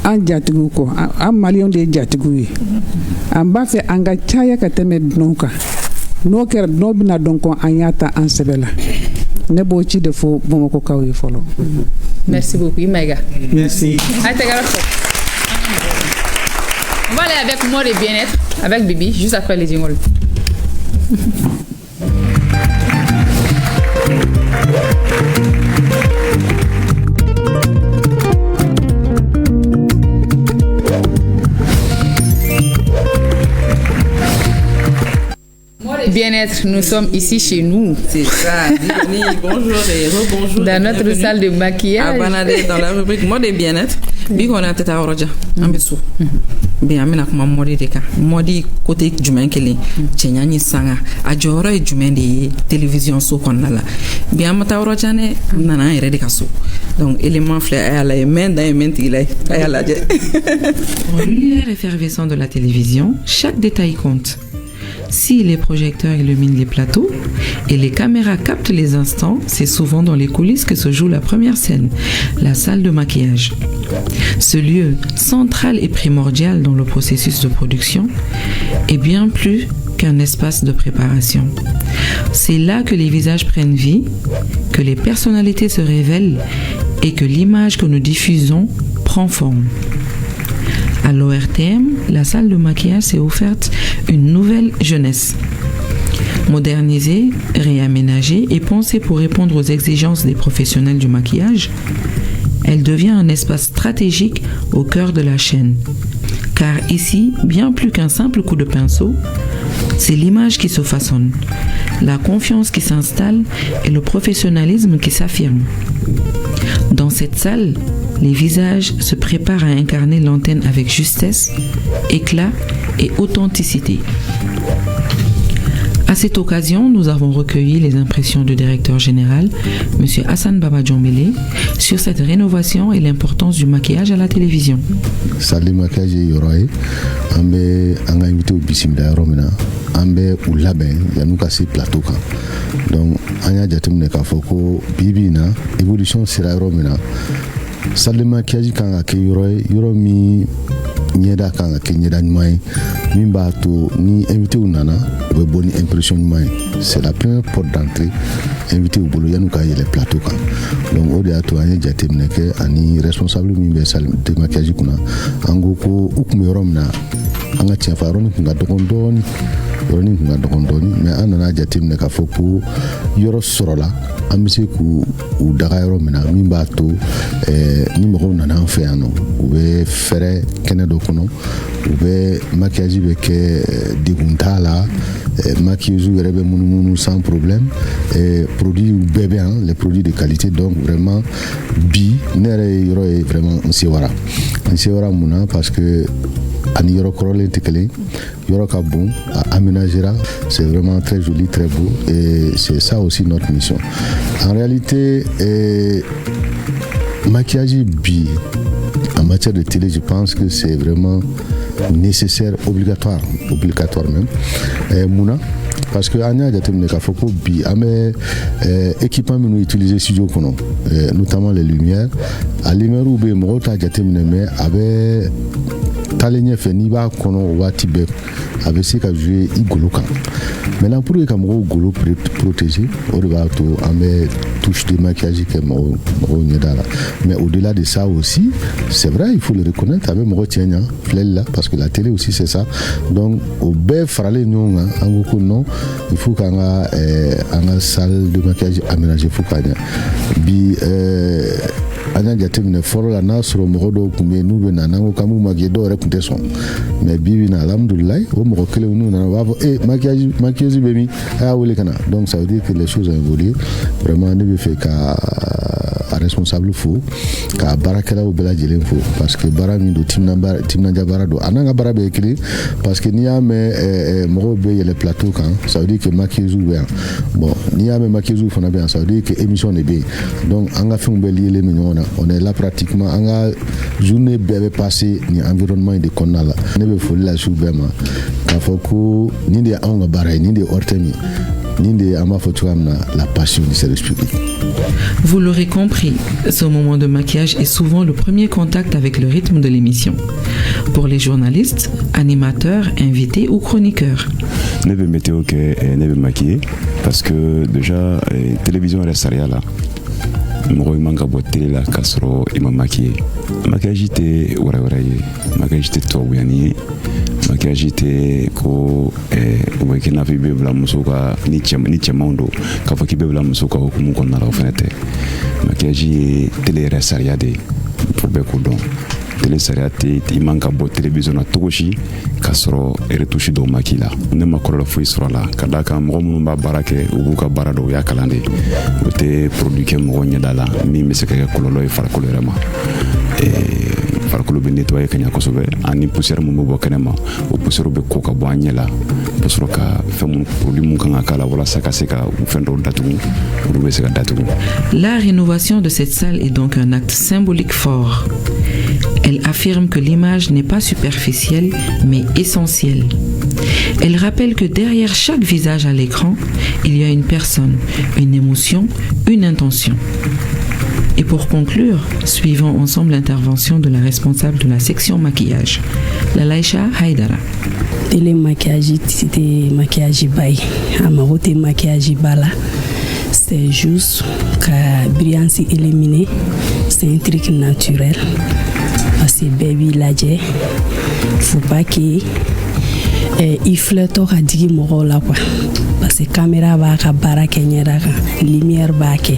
an jatigiw kɔ, an maliyɛnw de ye jatigiw ye. An b'a fɛ an ka caya ka tɛmɛ dunanw kan. N'o kɛra dunanw bɛna dɔn ko an y'a ta an sɛbɛ la. Ne b'o ci de fɔ Bamakɔkaw ye fɔlɔ. Merci beaucoup, Imaïga. Merci. On va aller avec moi de bien-être, avec Bibi, juste après les jingles. Bien-être, nous sommes ici chez nous. C'est ça. Bonjour et rebonjour. Dans notre salle de maquillage. Dans la rubrique mode et bien-être. Bi on a tata oroja ambisu. Bi amina kuma modi de kan. Modi côté jumen kele. Cenya ni sanga. A joro e jumen de télévision so konna la. Bi amata oroja ne nana ere de kaso. Donc élément fleur à la main dans main tilay. Ay la je. Au lumière effervescent de la télévision, chaque détail compte. Si les projecteurs illuminent les plateaux et les caméras captent les instants, c'est souvent dans les coulisses que se joue la première scène, la salle de maquillage. Ce lieu, central et primordial dans le processus de production, est bien plus qu'un espace de préparation. C'est là que les visages prennent vie, que les personnalités se révèlent et que l'image que nous diffusons prend forme. À l'ORTM, la salle de maquillage s'est offerte une nouvelle jeunesse. Modernisée, réaménagée et pensée pour répondre aux exigences des professionnels du maquillage, elle devient un espace stratégique au cœur de la chaîne. Car ici, bien plus qu'un simple coup de pinceau, c'est l'image qui se façonne, la confiance qui s'installe et le professionnalisme qui s'affirme. Dans cette salle, les visages se préparent à incarner l'antenne avec justesse, éclat et authenticité. À cette occasion, nous avons recueilli les impressions du directeur général, M. Hassan Baba Djombele, sur cette rénovation et l'importance du maquillage à la télévision. Salle de maquillage yoroye, ambe anga invité au bisimila yoromina, ambe ulaben yanu kasi plateau kan. Donc anya jatemne ka foko bibina évolution sera yoromina. Salle de maquillage kan ake yoroye yoromi nyeda kan ake nyeda nyumai mimba to ni invité ou nana be boni impression nyumai. C'est la première porte d'entrée invité au boulot yanu ka yele plateau kan. Donc ode ato anya jatemne ke ani responsable mimbe salle de maquillage kuna ango ko ukume yoromna anga tia faroni kunga dokondoni yoroni kunga dokondoni mais anana jatemne ka foku yoro sorola ambise ku u daga yoro mina mimba to ni mo na na fe ano ube fere kene do kono ube maquillage be ke diguntala maquillage rebe munu sans problème produit bébé hein, les produits de qualité donc vraiment bi nere yoro est vraiment on sewara muna parce que ani yoro korole tekele yoro ka bon aménagera, c'est vraiment très joli, très beau et c'est ça aussi notre mission. En réalité maquillage bi en matière de télé, je pense que c'est vraiment nécessaire, obligatoire même. Mouna parce que anya jatemne ka foko bi ame équipement nous utiliser studio kono notamment les lumières à lumière ou be mo ta jatemne mais avec talenye fe ni ba kono wati be avec ce qu'a joué igolo kan maintenant pour que mo golo protéger on va to ame touche de maquillage que mo nyedala mais au-delà de ça aussi c'est vrai il faut le reconnaître avec mo tienya flella parce que la télé aussi c'est ça donc au be frale nyonga angoko non il faut qu'on a une salle de maquillage aménagée faut qu'on bi anya jatemne foro la na soro mo do kumé nu be na nango kamu magedo rekunte son mais bi na alhamdulillah o mo kele nu na wa maquillage bemi a wole kana donc ça veut dire que les choses ont évolué vraiment ne fait qu'à responsable fou ka barakela o bela jelen fou parce que barami do timna jabara do ananga barabe ekri parce que ni ame mo be le plateau kan ça veut dire que maquillage bien bon ni ame maquillage fona bien ça veut dire que émission est bien donc anga fait un bel lié les mignons on est là pratiquement anga journée bébé passé ni environnement de konala ne be fo la sou bema ka foko ni de anga baray ni de ortemi la passion du service public. Vous l'aurez compris, ce moment de maquillage est souvent le premier contact avec le rythme de l'émission. Pour les journalistes, animateurs, invités ou chroniqueurs. Ne veux météo que ne veux maquiller parce que déjà télévision reste là. Moro manga bottele la kasro ima maquiller. Maquillage te wara maquillage te to yani. Maquillage te ko weke na fi bebla musoka ni chemando ka foki bebla musoka ko mun kon na la fenete. Maquillage télé resaria de pour be ko don. Télé saria te imanga bo télévision na togoshi kasro retouche do makila. Ne makoro fo isro la kada ka mo mun ba barake ubu ka barado ya kalande. Ote produit ke mo nya dala mi meseka ka kololo e far kolorema. Farkolo be nettoyer kanya ko sobe ani poussière mo bo kanema o poussière be ko ka bo anyela poussière ka femu produit mun kan akala wala saka seka fendo datu be seka datu. La rénovation de cette salle est donc un acte symbolique fort. Elle affirme que l'image n'est pas superficielle mais essentielle. Elle rappelle que derrière chaque visage à l'écran, il y a une personne, une émotion, une intention. Et pour conclure, suivons ensemble l'intervention de la responsable de la section maquillage, la Laïcha Haïdara. Le maquillage, c'était maquillage bail, amarote maquillage bala. c'est juste que brillance éliminée, c'est un truc naturel. Parce que baby lajɛ, faut pas que il flotte à digi mɔgɔw la quoi. Parce que caméra b'a ka baara kɛ ɲɛda kan, lumière b'a kɛ.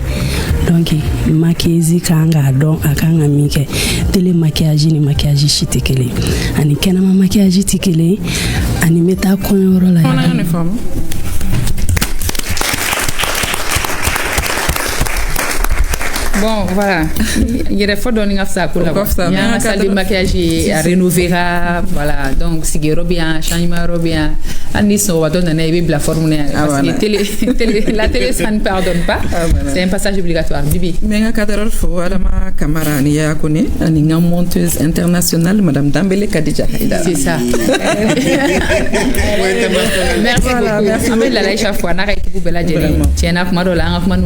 Donc maquillage kan ka dɔn a kan ka min kɛ. Télé maquillage ni maquillage si tɛ kelen. Ani kɛnɛma maquillage tɛ kelen. Ani bɛ taa kɔɲɔyɔrɔ la. On a une uniforme. Bon, voilà. Il y a des fois donné ça pour la il y a un salle de maquillage à rénover. Voilà. Donc, si vous bien, changement bien. Anis, on va donner la formule. Parce que la télé, ça ne pardonne pas. C'est un passage obligatoire. Bibi. Mais il y a 4 heures, il faut aller à ma camarade. Il y a une monteuse internationale, Madame Dambele Kadija. C'est ça. Merci beaucoup. Merci beaucoup.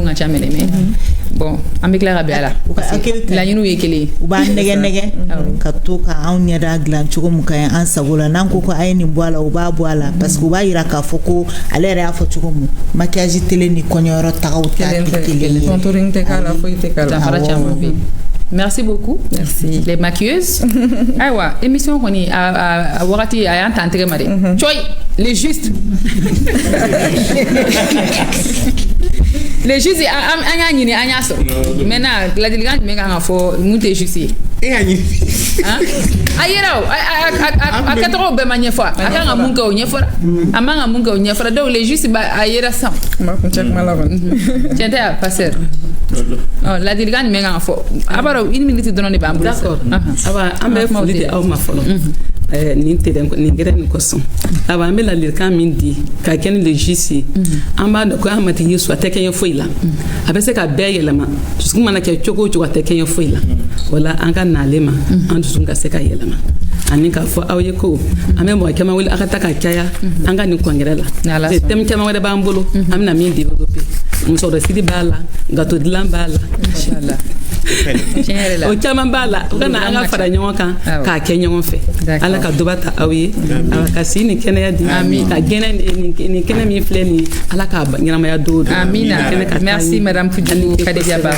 Merci beaucoup. Bon, avec la rabia la ñu yékélé u ba nege ka to ka an ɲɛda dilan cogo mun kaɲi an sago la n'an ko a ye nin bɔ a la u b'a bɔ a la parce que u b'a yira k'a fɔ ko ale yɛrɛ y'a fɔ cogo mun maquillage télé ni kɔɲɔyɔrɔ tagaw ta tɛ kelen ye contouring tɛ k'a la foyi tɛ k'a la danfara caman bɛ yen. Merci beaucoup. Merci. Les maquilleuses. Aïwa, émission qu'on est à Warati à Yantantre Mari. Choi, les justes. Les justes, Anyani, Anyaso. Maintenant, la délicate, mais quand on fait, nous t'es juste. Et Anyani. Aïra, à 4 ans, ben fois. À quand on monte au Niefora. À man, on monte au Niefora. Donc, les justes, aïra ça. Ma contact malade. Tiens, passer. La délicate, mais quand on fait. Une minute de donner bambou. D'accord. Aba ambe foli aw ma folo. Nin gɛrɛ nin kɔsɔn. Aba ambe la lirkan min di ka kɛ ni le juge. An b'a dɔn ko an ma tɛ Yesu a tɛ kɛɲɛ foyi la. A bɛ se ka bɛɛ yɛlɛma. Dusukun mana kɛ cogo o cogo a tɛ kɛɲɛ foyi la. Wala an ka n'ale ma an dusukun ka se ka yɛlɛma. Ani k'a fɔ aw ye ko an bɛ mɔgɔ caman wele a ka taa ka caya an ka nin kɔngɛrɛ la. Thème caman wɛrɛ b'an bolo an bɛna min développer. Musɔrɔsiri b'a la, gâteau dilan b'a la. Inchallah. O caman b'a la u kana an ka fara ɲɔgɔn kan k'a kɛ ɲɔgɔn fɛ ala ka dɔba ta aw ye ala ka si ni kɛnɛya di ka gɛnɛ ni kɛnɛ min filɛ nin ala k'a ɲɛnamaya don do amina merci madame Koudjougou Kadija Ba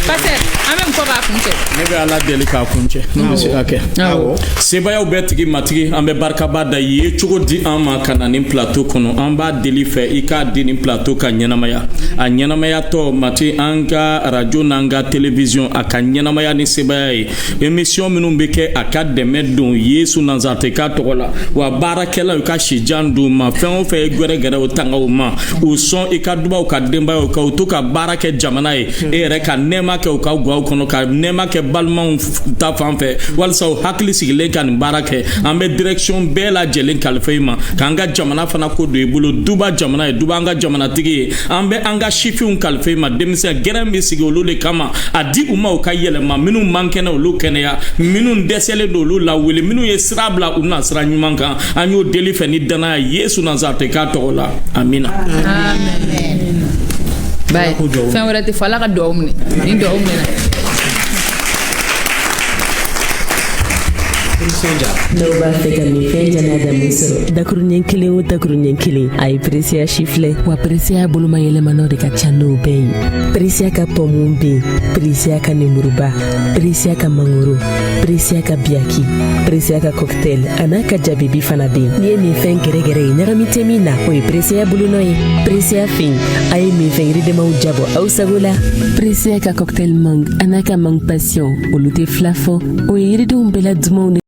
passer an bɛ muso k'a kuncɛ ne bɛ ala deli k'a kuncɛ ne bɛ se ka kɛ awɔ sebayaw bɛɛ tigi matigi an bɛ barikaba da ye cogo di an ma ka na nin plateau kɔnɔ an b'a deli fɛ i k'a di nin plateau ka ɲɛnamaya a ɲɛnamayatɔ mati an ka radio n'an ka télévision a ka ɲɛnamaya ni sebaya ye émission minnu bɛ kɛ a ka dɛmɛ don Yesu Nazarete ka tɔgɔ la wa baarakɛlaw ka sijan d'u ma fɛn o fɛn ye gwɛrɛgɛrɛ o tanga o ma u sɔn i ka dubaw ka denbayaw ka u to ka baara kɛ jamana ye e yɛrɛ ka nɛɛma kɛ u ka gaw kɔnɔ ka nɛɛma kɛ balimaw ta fan fɛ walasa u hakili sigilen ka nin baara kɛ an bɛ direction bɛɛ lajɛlen kalifa i ma k'an ka jamana fana ko don i bolo duba jamana ye duba an ka jamanatigi ye an bɛ an ka sifinw kalifa i ma denmisɛn gɛrɛn bɛ sigi olu de kama a di u ma u ka yɛlɛma minnu man kɛnɛ olu kɛnɛya minnu dɛsɛlen don olu lawuli minnu ye sira bila u na sira ɲuman kan an y'o deli fɛ ni danaya Yesu Nazarete ka tɔgɔ la amina amen bai fɛn wɛrɛ tɛ fɔ ala ka duwawu minɛ ni duwawu minɛ dɔw b'a fɛ ka min fɛn jana damu sɔrɔ dakuruɲɛ kelen o dakuruɲɛ kelen a ye peresiya si filɛ wa peresiya boloma yɛlɛmanaw de ka ca n'o bɛɛ ye peresiya ka pɔmu ben peresiya ka nemuruba peresiya ka mangoro peresiya ka biyaki peresiya ka cocktail a n'a ka jabibi fana ben n'i ye min fɛn gɛrɛgɛrɛ ye ɲagami tɛ min na o ye peresiya bolonɔ ye peresiya fin a ye min fɛn yiridɛmaw jabɔ aw sago la peresiya ka cocktail mang a n'a ka mang passion olu tɛ fila fɔ o ye yiridenw bɛɛ la dumanw